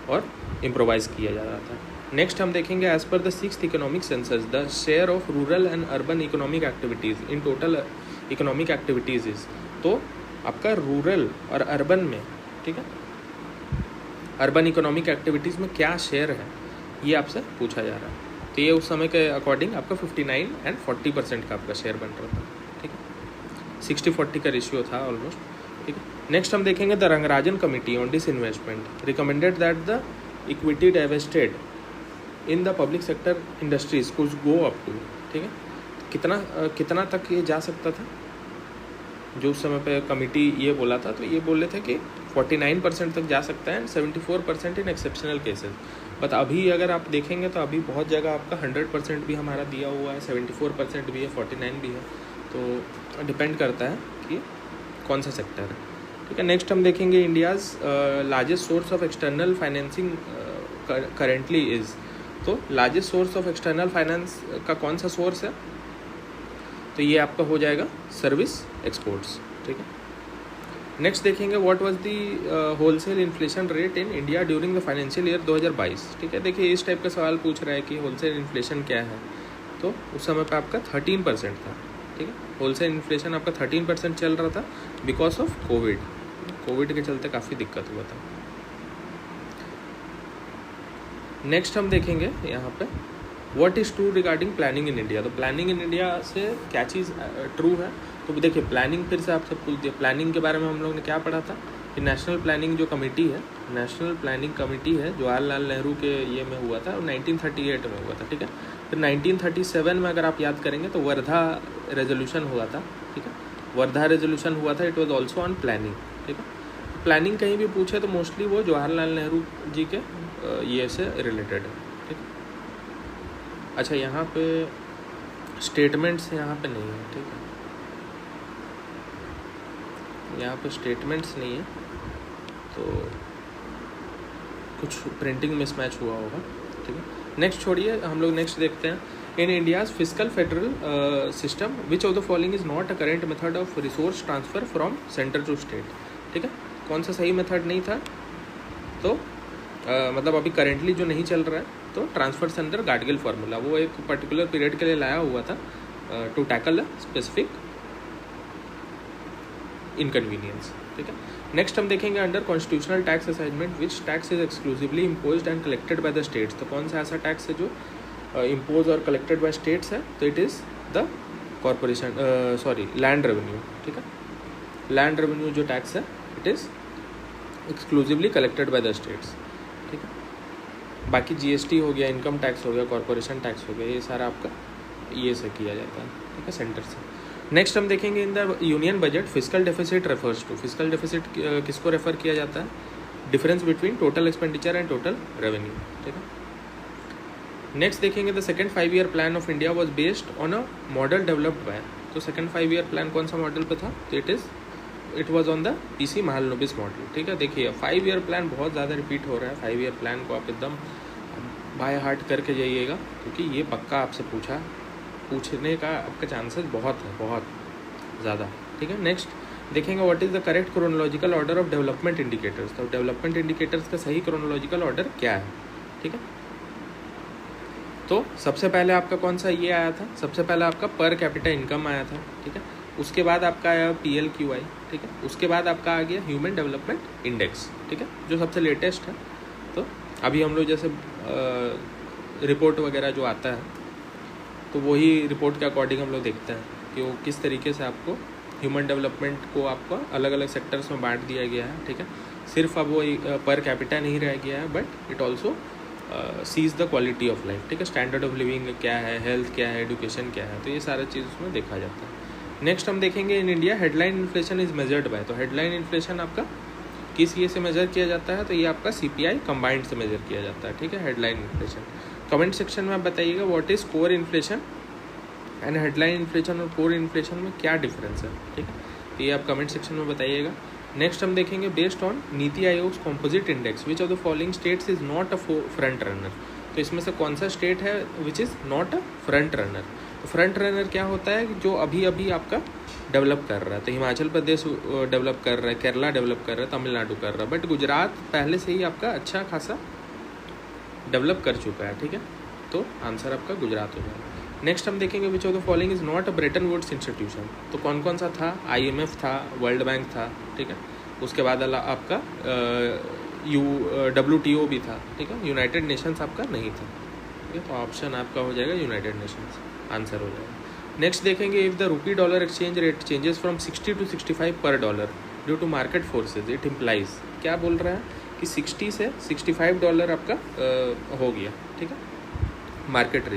और इम्प्रोवाइज किया जा रहा था। नेक्स्ट हम देखेंगे as per the 6th economic census the share of rural and urban economic activities in total economic activities is. तो आपका रूरल और अर्बन में, ठीक है, अर्बन इकोनॉमिक एक्टिविटीज़ में क्या शेयर है, ये आपसे पूछा जा रहा है। तो ये उस समय के अकॉर्डिंग आपका 59 and 40% का आपका शेयर बन रहा था, ठीक है। 60-40 का रेशियो था ऑलमोस्ट, ठीक है। नेक्स्ट हम देखेंगे the Rangarajan committee on disinvestment recommended that the equity divested in the public sector industries कुछ गो अप टू, ठीक है। कितना तक ये जा सकता था, जो उस समय पे कमिटी ये बोला था, तो ये बोल रहे थे कि 49% तक जा सकता है and 74% in exceptional cases. But अभी अगर आप देखेंगे तो अभी बहुत जगह आपका 100% भी हमारा दिया हुआ है, 74% भी है, 49 भी है, तो डिपेंड करता है कि कौन सा सेक्टर है, ठीक है। नेक्स्ट हम देखेंगे India's largest source of external financing currently is. तो largest source of external finance का कौन सा सोर्स है, तो ये आपका हो जाएगा सर्विस एक्सपोर्ट्स, ठीक है। नेक्स्ट देखेंगे what was the wholesale inflation rate in India during the financial year 2022, ठीक है। देखिए इस टाइप का सवाल पूछ रहा है कि होलसेल इन्फ्लेशन क्या है, तो उस समय पे आपका 13% था, ठीक है। होलसेल इन्फ्लेशन आपका 13% चल रहा था बिकॉज ऑफ कोविड के चलते काफ़ी दिक्कत हुआ था। नेक्स्ट हम देखेंगे यहाँ पे what is true regarding planning in India. तो प्लानिंग इन इंडिया से क्या चीज़ ट्रू है, तो देखिए प्लानिंग फिर से आपसे पूछ दिया। प्लानिंग के बारे में हम लोग ने क्या पढ़ा था कि नेशनल प्लानिंग जो कमेटी है, नेशनल प्लानिंग कमेटी है, जवाहरलाल नेहरू के ये में हुआ था, 1938 में हुआ था, ठीक है। फिर 1937 में अगर आप याद करेंगे तो वर्धा रेजोल्यूशन हुआ था, ठीक है। वर्धा रेजोल्यूशन हुआ था, it was also on planning, ठीक है। प्लानिंग कहीं भी पूछे तो मोस्टली वो जवाहरलाल नेहरू जी के ये से रिलेटेड है, ठीक है। अच्छा, यहाँ पे स्टेटमेंट्स यहाँ पे नहीं है, ठीक है, यहाँ पे स्टेटमेंट्स नहीं है, तो कुछ प्रिंटिंग मिसमैच हुआ होगा, ठीक है। नेक्स्ट छोड़िए, हम लोग नेक्स्ट देखते हैं। In India's fiscal federal system which of the following is not a current method of resource transfer from centre to state, ठीक है। कौन सा सही मेथड नहीं था, तो मतलब अभी करेंटली जो नहीं चल रहा है, तो ट्रांसफर से अंदर गाडगिल फार्मूला, वो एक पर्टिकुलर पीरियड के लिए लाया हुआ था to tackle a specific inconvenience, ठीक है। नेक्स्ट हम देखेंगे under constitutional tax assignment which tax is exclusively imposed and collected by the states. तो कौन सा ऐसा टैक्स है जो इम्पोज और कलेक्टेड बाय स्टेट्स है, तो it is the corporation land revenue, ठीक है। लैंड रेवेन्यू जो टैक्स है it is exclusively collected by the states, ठीक है। बाकी जीएसटी हो गया, इनकम टैक्स हो गया, कॉरपोरेशन टैक्स हो गया, ये सारा आपका ये से किया जाता है, ठीक है, सेंटर से। नेक्स्ट हम देखेंगे in the union budget fiscal deficit refers to. Fiscal deficit किसको रेफर किया जाता है, difference between total expenditure and total revenue, ठीक है। नेक्स्ट देखेंगे the second 5 year plan of India was based on a model developed by. तो second 5 year plan कौन सा मॉडल पे था, तो it was on the P C Mahalanobis model, ठीक है। देखिए 5 ईयर प्लान बहुत ज़्यादा रिपीट हो रहा है, 5 ईयर प्लान को आप एकदम बाय हार्ट करके जाइएगा, क्योंकि ये पक्का आपसे पूछने का आपका चांसेस बहुत ज़्यादा, ठीक है। नेक्स्ट देखेंगे what is the correct chronological order of development indicators. तो डेवलपमेंट इंडिकेटर्स का सही क्रोनोलॉजिकल ऑर्डर क्या है, ठीक है। तो सबसे पहले आपका कौन सा ये आया था, सबसे पहले आपका पर कैपिटा इनकम आया था, ठीक है। उसके बाद आपका आया PLQI, ठीक है। उसके बाद आपका आ गया ह्यूमन डेवलपमेंट इंडेक्स, ठीक है, जो सबसे लेटेस्ट है। तो अभी हम लोग जैसे रिपोर्ट वगैरह जो आता है, तो वही रिपोर्ट के अकॉर्डिंग हम लोग देखते हैं कि वो किस तरीके से आपको ह्यूमन डेवलपमेंट को आपको अलग अलग सेक्टर्स में बांट दिया गया है, ठीक है। सिर्फ अब वो पर कैपिटा नहीं रह गया है, but it also sees the quality of life, ठीक है। स्टैंडर्ड ऑफ लिविंग क्या है, हेल्थ क्या है, एजुकेशन क्या है, तो ये सारा चीज़ उसमें देखा जाता है। नेक्स्ट हम देखेंगे in India headline inflation is measured by. तो हेडलाइन इन्फ्लेशन आपका किस ये से मेजर किया जाता है, तो ये आपका CPI कंबाइंड से मेजर किया जाता है, ठीक है, हेडलाइन इन्फ्लेशन। कमेंट सेक्शन में आप बताइएगा what is core inflation and headline inflation और कोर इन्फ्लेशन में क्या डिफरेंस है, ठीक है, तो ये आप कमेंट सेक्शन में बताइएगा। नेक्स्ट हम देखेंगे based on NITI Aayog composite index which of the following states is not a front runner. तो इसमें से कौन सा स्टेट है which is not a front runner. तो फ्रंट रनर क्या होता है, जो अभी अभी आपका डेवलप कर रहा है। तो हिमाचल प्रदेश डेवलप कर रहा है, केरला डेवलप कर रहा है, तमिलनाडु कर रहा है, बट गुजरात पहले से ही आपका अच्छा खासा डेवलप कर चुका है, ठीक है। तो आंसर आपका गुजरात हो जाएगा। नेक्स्ट हम देखेंगे which of the following is not a Bretton Woods institution. तो कौन कौन सा था, IMF था, वर्ल्ड बैंक था, ठीक है। उसके बाद आपका WTO भी था, ठीक है। यूनाइटेड नेशंस आपका नहीं था, ठीक है। तो ऑप्शन आपका हो जाएगा यूनाइटेड नेशंस, आंसर हो जाएगा। नेक्स्ट देखेंगे if the rupee dollar exchange rate changes from 60 to 65 per dollar due to market forces, it implies. क्या बोल रहा है कि 60 से 65 डॉलर आपका हो गया, ठीक है, मार्केट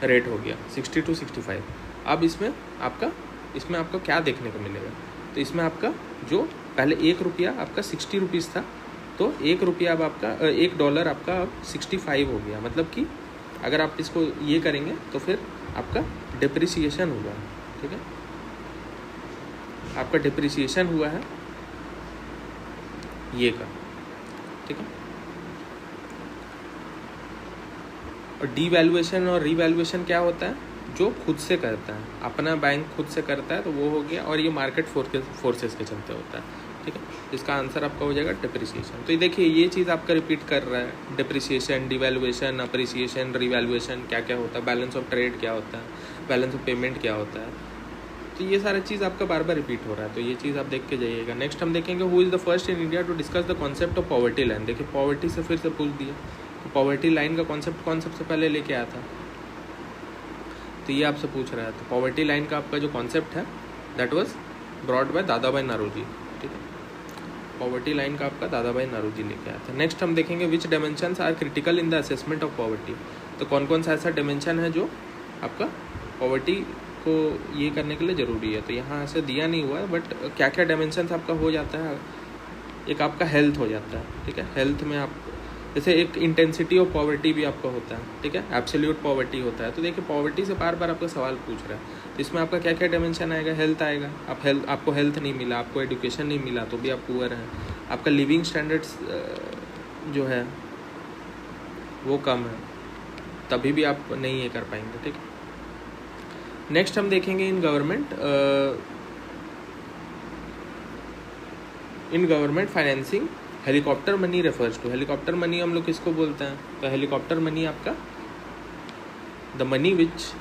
रेट हो गया 60 to 65। अब इसमें आपका क्या देखने को मिलेगा, तो इसमें आपका जो पहले 1 रुपया आपका 60 रुपीज़ था, तो 1 रुपया अब आपका $1 आपका अब 65 हो गया। मतलब कि अगर आप इसको ये करेंगे तो फिर आपका डिप्रिसिएशन हुआ है, ठीक है, आपका डिप्रिसिएशन हुआ है ये का, ठीक है। और डीवैल्यूएशन और रीवैल्यूएशन क्या होता है, जो खुद से करता है, अपना बैंक खुद से करता है, तो वो हो गया। और ये मार्केट फोर्सेस के चलते होता है, ठीक है। इसका आंसर आपका हो जाएगा डिप्रिसिएशन। तो ये देखिए ये चीज़ आपका रिपीट कर रहा है, डिप्रिसिएशन, डिवैल्यूएशन, अप्रिसिएशन, रिवैल्यूएशन क्या क्या होता है, बैलेंस ऑफ ट्रेड क्या होता है, बैलेंस ऑफ पेमेंट क्या होता है। तो ये सारा चीज़ आपका बार बार रिपीट हो रहा है, तो ये चीज़ आप देख के जाइएगा। नेक्स्ट हम देखेंगे who is the first in India to discuss the concept of poverty line. देखिए पॉवर्टी से फिर से पूछ दिया, तो पॉवर्टी लाइन का कॉन्सेप्ट कौन सबसे पहले लेके आया था, तो ये आपसे पूछ रहा है। तो पॉवर्टी लाइन का आपका जो कॉन्सेप्ट है दैट वाज ब्रॉड बाय दादा भाई नारोजी, ठीक है। पॉवर्टी लाइन का आपका दादा भाई नारोजी लेके आया था। नेक्स्ट हम देखेंगे which dimensions are critical in the assessment of poverty. तो कौन कौन सा ऐसा डायमेंशन है जो आपका पॉवर्टी को ये करने के लिए ज़रूरी है। तो यहाँ ऐसे दिया नहीं हुआ है, बट क्या क्या डायमेंशंस आपका हो जाता है। एक आपका हेल्थ हो जाता है, ठीक है। हेल्थ में आप जैसे एक इंटेंसिटी ऑफ पॉवर्टी भी आपका होता है, ठीक है। एब्सोल्यूट पॉवर्टी होता है। तो देखिए पॉवर्टी से बार बार आपका सवाल पूछ रहा है, तो इसमें आपका क्या क्या डायमेंशन आएगा। हेल्थ आएगा, आपको हेल्थ नहीं मिला, आपको एजुकेशन नहीं मिला तो भी आप पुअर हैं, आपका लिविंग स्टैंडर्ड्स जो है वो कम है, तभी भी आप नहीं ये कर पाएंगे, ठीक है। नेक्स्ट हम देखेंगे in government financing helicopter money refers to. Helicopter money हम लोग किसको बोलते हैं, तो हेलीकॉप्टर मनी आपका the money which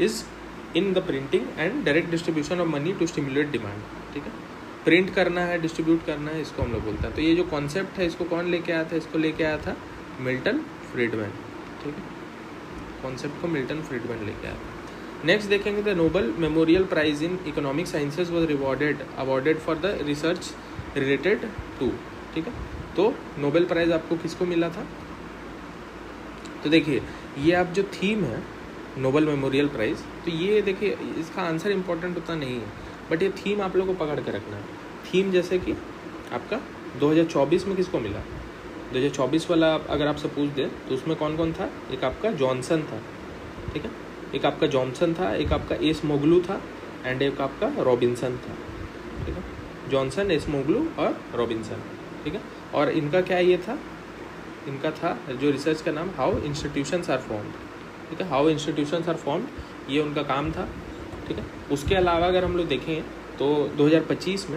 is in the printing and direct distribution of money to stimulate demand, ठीक है। प्रिंट करना है, डिस्ट्रीब्यूट करना है, इसको हम लोग बोलते हैं। तो ये जो कॉन्सेप्ट है इसको कौन लेके आया था, इसको लेके आया था मिल्टन फ्रीडमैन, ठीक है। कॉन्सेप्ट को मिल्टन फ्रीडमैन लेके आया था। नेक्स्ट देखेंगे the Nobel memorial prize in economic sciences was awarded for the research related to, ठीक है। तो नोबेल प्राइज आपको किसको मिला था, तो देखिए ये आप जो थीम है नोबेल मेमोरियल प्राइज, तो ये देखिए इसका आंसर इंपॉर्टेंट उतना नहीं है, बट ये थीम आप लोगों को पकड़ के रखना है। थीम जैसे कि आपका 2024 में किसको मिला, 2024 वाला अगर आपसे पूछ दे तो उसमें कौन कौन था। एक आपका जॉनसन था, ठीक है। एक आपका जॉनसन था, एक आपका एस मोगलू था एंड एक आपका रॉबिन्सन था, ठीक है। जॉनसन, एस मोगलू और रॉबिन्सन, ठीक है। और इनका क्या ये था, इनका था जो रिसर्च का नाम हाउ इंस्टीट्यूशंस आर फॉर्म्ड, ठीक है। हाउ इंस्टीट्यूशंस आर फॉर्म्ड, ये उनका काम था, ठीक है। उसके अलावा अगर हम लोग देखें तो 2025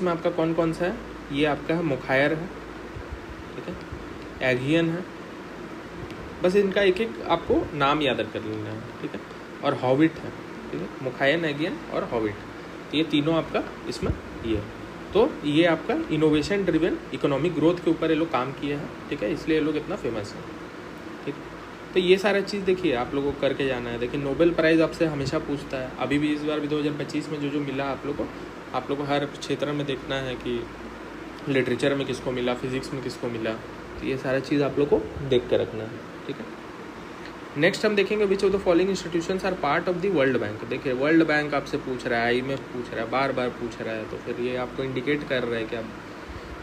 में आपका कौन कौन सा है, ये आपका है मुखायर है, ठीक है, एगियन है, बस इनका एक एक आपको नाम याद कर लेना है, ठीक है। और हॉविट है, ठीक है, मुखायन, एगियन और हॉविट, तो ये तीनों आपका इसमें ये है। तो ये आपका इनोवेशन ड्रिवन इकोनॉमिक ग्रोथ के ऊपर ये लोग काम किए हैं, ठीक है, इसलिए ये लोग इतना फेमस है, ठीक। तो ये सारा चीज़ देखिए आप लोगों को करके जाना है। देखिए नोबेल प्राइज़ आपसे हमेशा पूछता है, अभी भी इस बार भी 2025 में जो मिला आप लोग को हर क्षेत्र में देखना है कि लिटरेचर में किसको मिला, फिजिक्स में किसको मिला, तो ये सारा चीज़ आप लोग को देख कर रखना है, ठीक है। नेक्स्ट हम देखेंगे which of the following institutions are part of the World Bank. देखिए वर्ल्ड बैंक आपसे पूछ रहा है, IMF पूछ रहा है, बार बार पूछ रहा है, तो फिर ये आपको इंडिकेट कर रहा है कि आप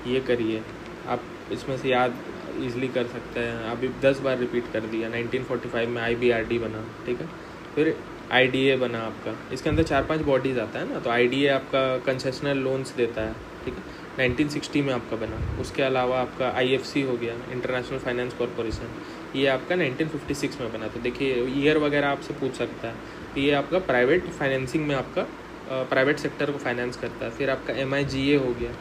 ये करिए, आप इसमें से याद ईजिली कर सकते हैं। अभी 10 बार रिपीट कर दिया। 1945 में IBRD बना, ठीक है, फिर IDA बना आपका, इसके अंदर 4-5 बॉडीज़ आता है ना, तो IDA आपका कंसेशनल लोन्स देता है, ठीक है, 1960 में आपका बना। उसके अलावा आपका IFC हो गया, इंटरनेशनल फाइनेंस कॉरपोरेशन, ये आपका 1956 में बना। तो देखिए ईयर वगैरह आपसे पूछ सकता है, तो ये आपका प्राइवेट फाइनेंसिंग में आपका प्राइवेट सेक्टर को फाइनेंस करता है। फिर आपका MIGA हो गया,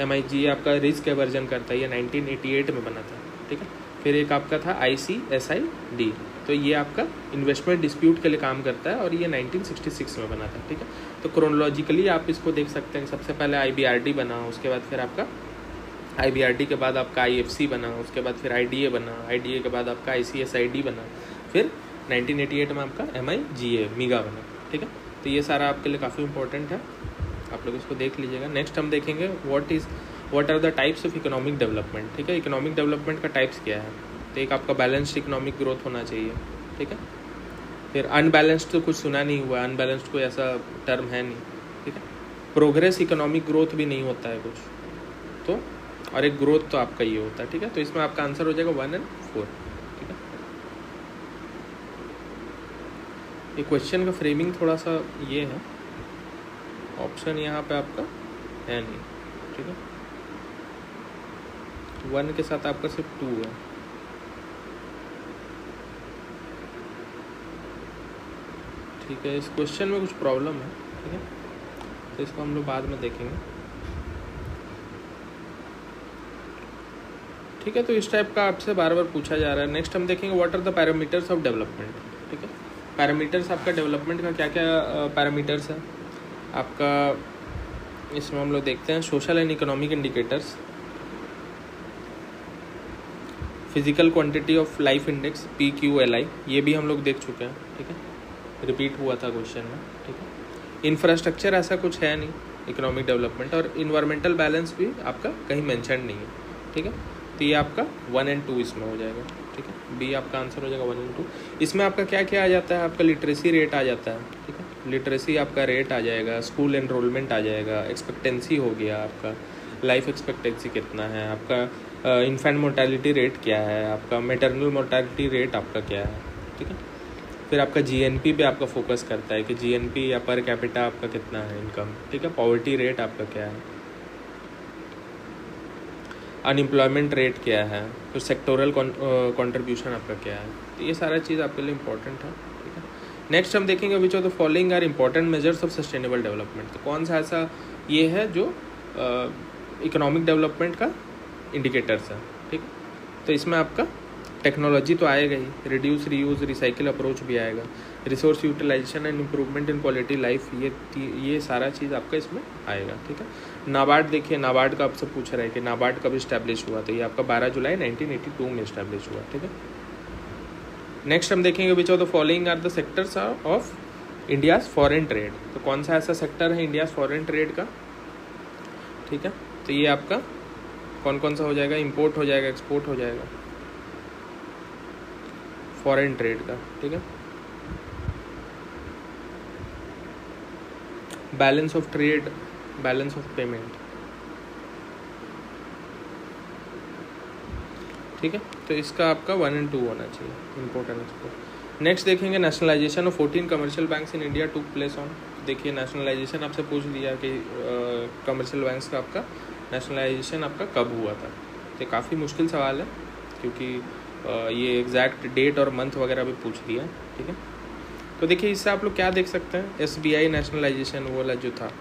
MIGA आपका रिस्क एवर्जन करता है, ये 1988 में बना था, ठीक है। फिर एक आपका था ICSID, तो ये आपका इन्वेस्टमेंट डिस्प्यूट के लिए काम करता है और ये 1966 में बना था, ठीक है। तो क्रोनोलॉजिकली आप इसको देख सकते हैं, सबसे पहले IBRD बना, उसके बाद फिर आपका IBRD के बाद आपका IFC बना, उसके बाद फिर IDA बना, IDA के बाद आपका ICSID बना, फिर 1988 में आपका MIGA बना, ठीक है। तो ये सारा आपके लिए काफ़ी इंपॉर्टेंट है, आप लोग इसको देख लीजिएगा। नेक्स्ट हम देखेंगे what are the types of economic development, ठीक है। इकोनॉमिक डेवलपमेंट का टाइप्स क्या है, तो एक आपका बैलेंस्ड इकोनॉमिक ग्रोथ होना चाहिए, ठीक है। फिर अनबैलेंस्ड तो कुछ सुना नहीं हुआ, अनबैलेंस्ड कोई ऐसा टर्म है नहीं, ठीक है। प्रोग्रेस इकोनॉमिक ग्रोथ भी नहीं होता है कुछ, तो और एक ग्रोथ तो आपका ये होता है, ठीक है। तो इसमें आपका आंसर हो जाएगा 1 और 4, ठीक है। ये क्वेश्चन का फ्रेमिंग थोड़ा सा ये है, ऑप्शन यहाँ पे आपका है नहीं, ठीक है। 1 के साथ आपका सिर्फ 2 है, ठीक है। इस क्वेश्चन में कुछ प्रॉब्लम है, ठीक है, तो इसको हम लोग बाद में देखेंगे, ठीक है। तो इस टाइप का आपसे बार बार पूछा जा रहा है। नेक्स्ट हम देखेंगे what are the parameters of development. ठीक है, पैरामीटर्स आपका डेवलपमेंट का क्या क्या पैरामीटर्स है आपका, इसमें हम लोग देखते हैं social and economic indicators, physical quantity of life index PQLI, ये भी हम लोग देख चुके हैं। ठीक है, रिपीट हुआ था क्वेश्चन में। ठीक है, इंफ्रास्ट्रक्चर ऐसा कुछ है नहीं इकोनॉमिक डेवलपमेंट, और इन्वायरमेंटल बैलेंस भी आपका कहीं मेंशन नहीं है। ठीक है, तो ये आपका 1 और 2 इसमें हो जाएगा। ठीक है, बी आपका आंसर हो जाएगा 1 और 2। इसमें आपका क्या क्या आ जाता है, आपका लिटरेसी रेट आ जाता है। ठीक है, लिटरेसी आपका रेट आ जाएगा, स्कूल एनरोलमेंट आ जाएगा, एक्सपेक्टेंसी हो गया आपका, लाइफ एक्सपेक्टेंसी कितना है आपका, इन्फेंट मोर्टेलिटी रेट क्या है आपका, मैटरनल मोर्टेलिटी रेट आपका क्या है। ठीक है, फिर आपका GNP पे आपका फोकस करता है कि GNP या पर कैपिटा आपका कितना है इनकम। ठीक है, पॉवर्टी रेट आपका क्या है, अनएम्प्लॉयमेंट रेट क्या है, फिर सेक्टोरल कंट्रीब्यूशन आपका क्या है। तो ये सारा चीज़ आपके लिए इंपॉर्टेंट है। ठीक है, नेक्स्ट हम देखेंगे which of the following are important measures of sustainable development. तो कौन सा ऐसा ये है जो इकोनॉमिक डेवलपमेंट का इंडिकेटर्स है। ठीक है, तो इसमें आपका टेक्नोलॉजी तो आएगा ही, रिड्यूस रीयूज रिसाइकिल अप्रोच भी आएगा, resource utilisation and improvement in quality life, ये सारा चीज़ आपका इसमें आएगा। ठीक है, नाबार्ड देखिए, नाबार्ड का आपसे पूछ रहा है कि नाबार्ड कब इस्टेब्लिश हुआ, तो ये आपका 12 जुलाई 1982 में इस्टेब्लिश हुआ। ठीक है, नेक्स्ट हम देखेंगे which of the following are the sectors of India's foreign trade. तो कौन सा ऐसा सेक्टर है इंडियाज़ फॉरेन ट्रेड का। ठीक है, तो ये आपका कौन कौन सा हो जाएगा, इंपोर्ट हो जाएगा, एक्सपोर्ट हो जाएगा, फॉरेन ट्रेड का। ठीक है, balance of trade, balance of payment. ठीक है, तो इसका आपका 1 और 2 होना चाहिए, इंपोर्ट एंड एक्सपोर्ट। नेक्स्ट देखेंगे nationalisation of 14 commercial banks in India took place on. देखिए नेशनलाइजेशन आपसे पूछ लिया कि कमर्शियल बैंक्स का आपका नेशनलाइजेशन आपका कब हुआ था। तो काफ़ी मुश्किल सवाल है क्योंकि ये एग्जैक्ट डेट और मंथ वगैरह भी पूछ लिया। ठीक है, तो देखिए इससे आप लोग क्या देख सकते हैं, SBI नेशनलाइजेशन वो वाला जो था,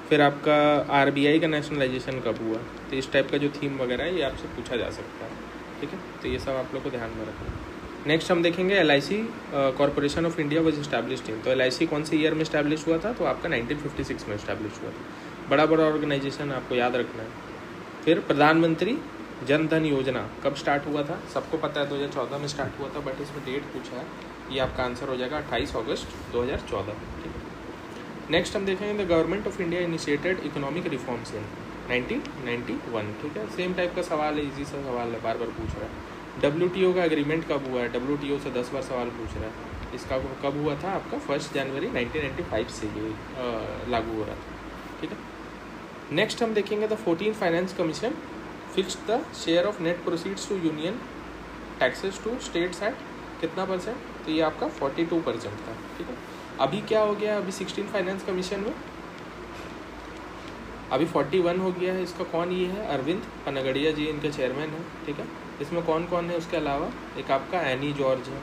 फिर आपका RBI का नेशनलाइजेशन कब हुआ। तो इस टाइप का जो थीम वगैरह है ये आपसे पूछा जा सकता है। ठीक है, तो ये सब आप लोग को ध्यान में रखना है। नेक्स्ट हम देखेंगे LIC corporation of India was established in. तो LIC कौन से ईयर में इस्टेब्लिश हुआ था, तो आपका 1956 में इस्टेब्लिश हुआ था। बड़ा बड़ा ऑर्गेनाइजेशन आपको याद रखना है। फिर प्रधानमंत्री जन धन योजना कब स्टार्ट हुआ था, सबको पता है 2014 में स्टार्ट हुआ था, बट इसमें डेट पूछा है, ये आपका आंसर हो जाएगा 28 अगस्त 2014। ठीक है, नेक्स्ट हम देखेंगे the government of India initiated economic reforms in 1991। ठीक है, सेम टाइप का सवाल है, इजी सा सवाल है, बार बार पूछ रहा है। WTO का एग्रीमेंट कब हुआ है, WTO से 10 बार सवाल पूछ रहा है। इसका कब हुआ था, आपका 1 जनवरी 1995 से ये लागू हो रहा था। ठीक है, नेक्स्ट हम देखेंगे the 14 finance commission fixed the share of net proceeds to union taxes to states at कितना परसेंट, तो ये आपका 42% था। ठीक है, अभी क्या हो गया, अभी 16 फाइनेंस कमीशन में अभी 41 हो गया है। इसका कौन ये है, अरविंद पनगड़िया जी इनके चेयरमैन है। ठीक है, इसमें कौन कौन है उसके अलावा, एक आपका एनी जॉर्ज है।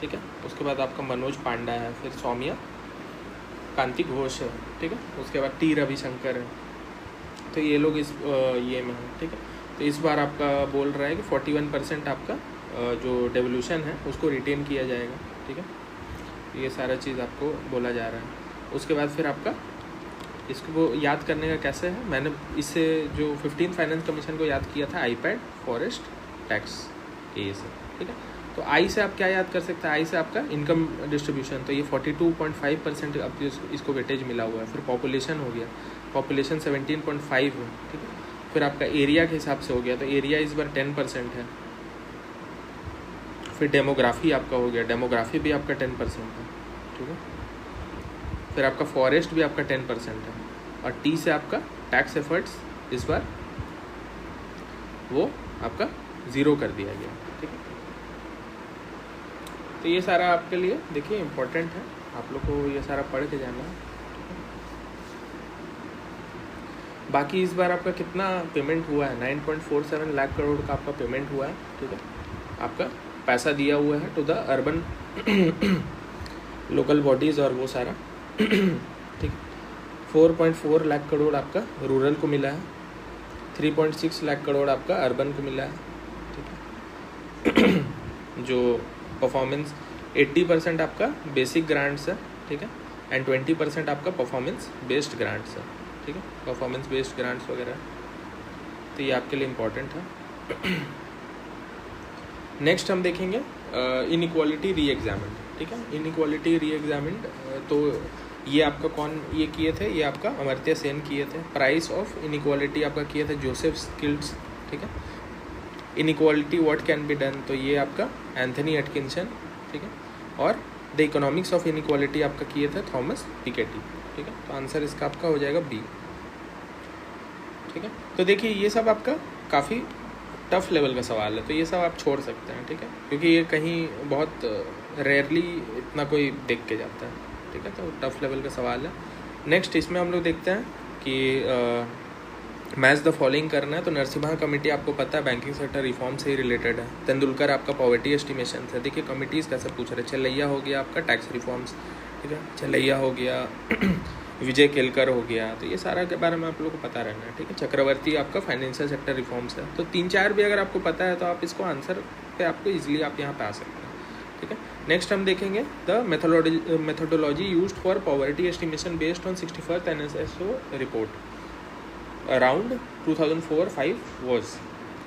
ठीक है, उसके बाद आपका मनोज पांडा है, फिर सौम्या कांति घोष है। ठीक है, उसके बाद T रविशंकर है। तो ये लोग इस ये में है। ठीक है, तो इस बार आपका बोल रहा है कि 41% आपका जो डेवल्यूशन है उसको रिटेन किया जाएगा। ठीक है, ये सारा चीज़ आपको बोला जा रहा है। उसके बाद फिर आपका इसको याद करने का कैसे है, मैंने इससे जो 15 फाइनेंस कमीशन को याद किया था, आईपैड, फॉरेस्ट, टैक्स, ये सब। ठीक है, तो आई से आप क्या याद कर सकते हैं, आई से आपका इनकम डिस्ट्रीब्यूशन, तो ये 42.5% अब इसको वेटेज मिला हुआ है। फिर पॉपुलेशन हो गया, पॉपुलेशन 17.5 है। ठीक है, फिर आपका एरिया के हिसाब से हो गया, तो एरिया इस बार 10% है। फिर डेमोग्राफी आपका हो गया, डेमोग्राफी भी आपका 10% है। ठीक है, फिर आपका फॉरेस्ट भी आपका 10% है। और टी से आपका टैक्स एफर्ट्स इस बार वो आपका 0 कर दिया गया। ठीक है, तो ये सारा आपके लिए देखिए इम्पोर्टेंट है, आप लोग को ये सारा पढ़ के जाना है। बाकी इस बार आपका कितना पेमेंट हुआ है, 9.47 लाख करोड़ का आपका पेमेंट हुआ है। ठीक है, आपका पैसा दिया हुआ है to the urban local bodies और वो सारा। ठीक, 4.4 लाख करोड़ आपका रूरल को मिला है, 3.6 लाख करोड़ आपका अर्बन को मिला है। ठीक, जो परफॉर्मेंस 80% आपका बेसिक ग्रांट्स है, ठीक है, एंड 20% आपका परफॉर्मेंस बेस्ड ग्रांट्स है, ठीक है, परफॉर्मेंस बेस्ड ग्रांट्स वगैरह, तो ये आपके लिए इम्पॉर्टेंट है। नेक्स्ट हम देखेंगे इनइक्वालिटी री एग्जामिन्ड, ठीक है, इनइक्वालिटी री एग्जामिन्ड, तो ये आपका कौन ये किए थे, ये आपका अमर्त्य सेन किए थे। प्राइस ऑफ इनइक्वालिटी आपका किए थे जोसेफ स्किल्स, ठीक है। Inequality what can be done, तो ये आपका एंथनी एटकिंसन, ठीक है। और द इकोनॉमिक्स ऑफ इनइक्वालिटी आपका किए थे थॉमस पिकेटी, ठीक है। तो आंसर इसका आपका हो जाएगा बी, ठीक है। तो देखिए ये सब आपका काफ़ी टफ लेवल का सवाल है, तो ये सब आप छोड़ सकते हैं, ठीक है, क्योंकि ये कहीं बहुत रेयरली इतना कोई देख के जाता है, ठीक है, तो टफ लेवल का सवाल है। नेक्स्ट इसमें हम लोग देखते हैं कि मैच द फॉलोइंग करना है, तो नरसिम्हा कमेटी आपको पता है बैंकिंग सेक्टर रिफॉर्म से ही रिलेटेड है। तेंदुलकर आपका पॉवर्टी एस्टिमेशन है। देखिए कमिटीज़ कैसे पूछ रहे हैं, चलैया हो गया आपका टैक्स रिफॉर्म्स, ठीक है, चलैया हो गया विजय केलकर हो गया, तो ये सारा के बारे में आप लोगों को पता रहना है, ठीक है। चक्रवर्ती आपका फाइनेंशियल सेक्टर रिफॉर्म्स है। तो 3-4 भी अगर आपको पता है तो आप इसको आंसर पे आपको इजीली आप यहाँ पे आ सकते हैं, ठीक है। नेक्स्ट हम देखेंगे the methodology used for poverty estimation based on 61st NSSO report around 2004-5 was,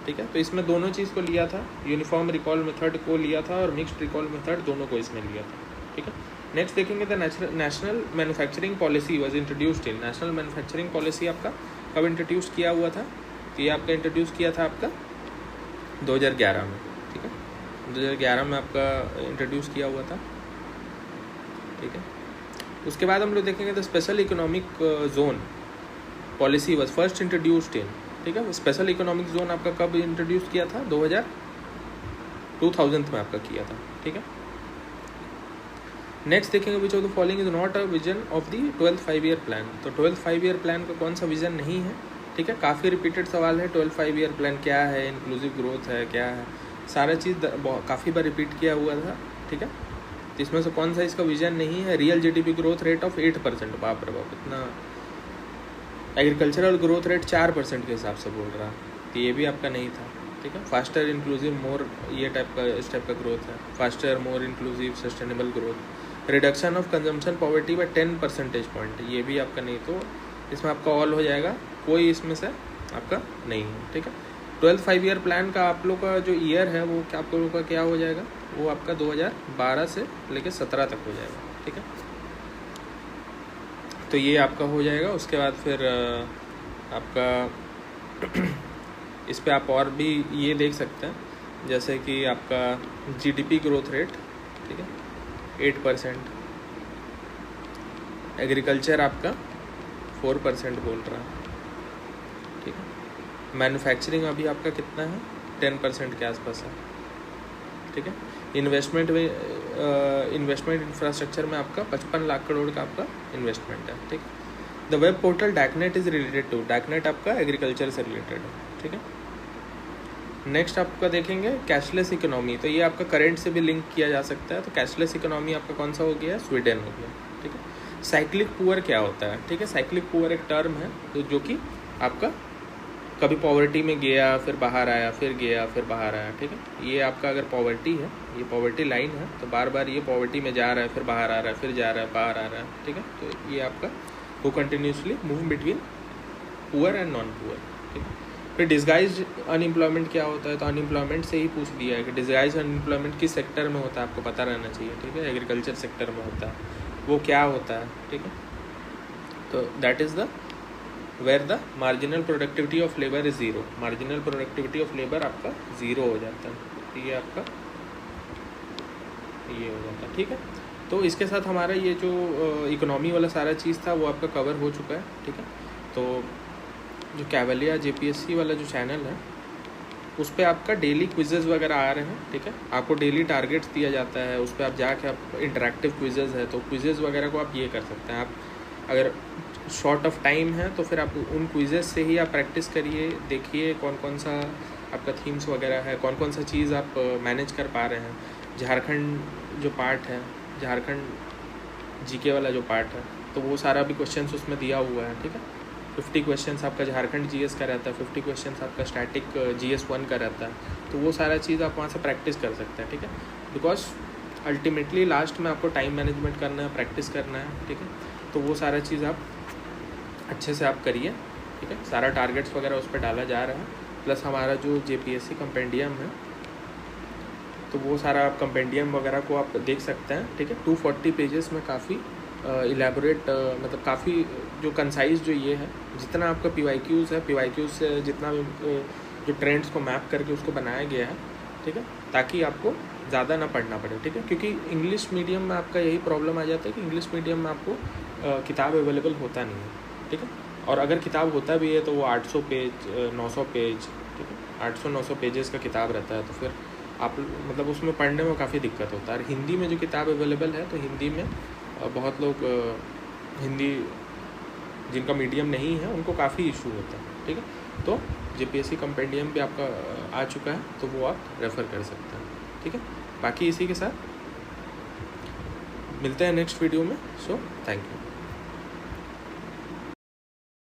ठीक है। तो इसमें दोनों चीज़ को लिया था, यूनिफॉर्म रिकॉल मेथड को लिया था और मिक्स्ड रिकॉल मेथड, दोनों को इसमें लिया था, ठीक है। नेक्स्ट देखेंगे the national manufacturing policy was introduced in, national manufacturing policy आपका कब इंट्रोड्यूस किया हुआ था, तो ये आपका इंट्रोड्यूस किया था आपका 2011 में, ठीक है, 2011 में आपका इंट्रोड्यूस किया हुआ था, ठीक है। उसके बाद हम लोग देखेंगे the special economic zone policy was first introduced in, ठीक है। स्पेशल इकोनॉमिक जोन आपका कब इंट्रोड्यूस किया था, 2000 में आपका किया था, ठीक है। नेक्स्ट देखेंगे which of the following is not a vision of the 12th 5-year plan, तो 12th 5-year प्लान का कौन सा विजन नहीं है, ठीक है। काफ़ी रिपीटेड सवाल है, 12th 5-year प्लान क्या है, इंक्लूसिव ग्रोथ है, क्या है, सारा चीज़ काफ़ी बार रिपीट किया हुआ था, ठीक है। तो इसमें से कौन सा इसका विजन नहीं है, real GDP growth rate of 8%, बाप रे बाप, इतना। एग्रीकल्चरल ग्रोथ रेट 4% के हिसाब से बोल रहा, तो ये भी आपका नहीं था, ठीक है। फास्टर इंक्लूसिव मोर, ये टाइप का इस टाइप का ग्रोथ है, faster more inclusive sustainable growth. Reduction of consumption poverty by 10 percentage point, ये भी आपका नहीं, तो इसमें आपका ऑल हो जाएगा, कोई इसमें से आपका नहीं है, ठीक है। 12th 5-year प्लान का आप लोग का जो ईयर है वो क्या आप लोगों का क्या हो जाएगा, वो आपका 2012 से लेकर 17 तक हो जाएगा, ठीक है। तो ये आपका हो जाएगा। उसके बाद फिर आपका इस पे आप और भी ये देख सकते हैं, जैसे कि आपका GDP ग्रोथ रेट, ठीक है, 8%, एग्रीकल्चर आपका 4% बोल रहा है, ठीक है। मैन्युफैक्चरिंग अभी आपका कितना है, 10% के आसपास है, ठीक है। इन्वेस्टमेंट इंफ्रास्ट्रक्चर में आपका 55 लाख करोड़ का आपका इन्वेस्टमेंट है, ठीक है। The web portal DACNET is related to, DACNET आपका एग्रीकल्चर से रिलेटेड है, ठीक है। नेक्स्ट आपका देखेंगे कैशलेस इकोनॉमी, तो ये आपका करंट से भी लिंक किया जा सकता है, तो कैशलेस इकोनॉमी आपका कौन सा हो गया, स्वीडन हो गया, ठीक है। साइक्लिक पुअर क्या होता है, ठीक है, साइक्लिक पुअर एक टर्म है तो जो कि आपका कभी पॉवर्टी में गया फिर बाहर आया, फिर गया फिर बाहर आया, ठीक है। ये आपका अगर पॉवर्टी है, ये पॉवर्टी लाइन है, तो बार बार ये पॉवर्टी में जा रहा है, फिर बाहर आ रहा है, फिर जा रहा है, बाहर आ रहा है, ठीक है। तो ये आपका वो continuously move between poor and non poor, ठीक है। फिर डिस्गाइज अनएम्प्लॉयमेंट क्या होता है, तो अनएम्प्लॉयमेंट से ही पूछ दिया है कि डिस्गाइज अनएम्प्लॉयमेंट किस सेक्टर में होता है, आपको पता रहना चाहिए, ठीक है। एग्रीकल्चर सेक्टर में होता है, वो क्या होता है, ठीक है। तो that is the where the marginal productivity of labour is zero, marginal productivity of labour आपका ज़ीरो हो जाता है, तो ये आपका ये हो जाता है, ठीक है। तो इसके साथ हमारा ये जो इकोनॉमी वाला सारा चीज़ था वो आपका कवर हो चुका है, ठीक है। तो जो कैवलिया JPSC वाला जो चैनल है उस पर आपका डेली क्विजेज़ वगैरह आ रहे हैं, ठीक है। आपको डेली टारगेट्स दिया जाता है, उस पर आप जाके आप इंटरेक्टिव क्विजेज़ है तो क्विजेज़ वगैरह को आप ये कर सकते हैं। आप अगर शॉर्ट ऑफ टाइम है तो फिर आप उन क्विजेज़ से ही आप प्रैक्टिस करिए, देखिए कौन कौन सा आपका थीम्स वगैरह है, कौन कौन सा चीज़ आप मैनेज कर पा रहे हैं। झारखंड जो पार्ट है, झारखंड GK वाला जो पार्ट है, तो वो सारा भी क्वेश्चंस उसमें दिया हुआ है, ठीक है। 50 क्वेश्चंस आपका झारखंड जीएस का रहता है, 50 क्वेश्चंस आपका स्टैटिक जीएस 1 का रहता है। तो वो सारा चीज़ आप वहाँ से प्रैक्टिस कर सकते हैं, ठीक है। बिकॉज अल्टीमेटली लास्ट में आपको टाइम मैनेजमेंट करना है, प्रैक्टिस करना है, ठीक है। तो वो सारा चीज़ आप अच्छे से आप करिए, ठीक है। सारा टारगेट्स वगैरह उस पर डाला जा रहा है, प्लस हमारा जो जेपीएससी कंपेंडियम है तो वो सारा आप कंपेंडियम वगैरह को आप देख सकते हैं, ठीक है। 240 पेजेस में काफ़ी इलेबोरेट मतलब काफ़ी जो कंसाइज जो ये है, जितना आपका PYQs है, PYQs से जितना भी जो ट्रेंड्स को मैप करके उसको बनाया गया है, ठीक है, ताकि आपको ज़्यादा ना पढ़ना पड़े, ठीक है। क्योंकि इंग्लिश मीडियम में आपका यही प्रॉब्लम आ जाता है कि इंग्लिश मीडियम में आपको किताब अवेलेबल होता नहीं है, ठीक है। और अगर किताब होता भी है तो वो 800 पेज 900 पेज, ठीक है, 800-900 पेजेस का किताब रहता है। तो फिर आप मतलब उसमें पढ़ने में काफ़ी दिक्कत होता है। और हिंदी में जो किताब अवेलेबल है तो हिंदी में बहुत लोग हिंदी जिनका मीडियम नहीं है उनको काफ़ी इशू होता है, ठीक है। तो जेपीएससी कंपेंडियम भी आपका आ चुका है, तो वो आप रेफ़र कर सकते हैं, ठीक है। बाकी इसी के साथ मिलते हैं नेक्स्ट वीडियो में। So thank you.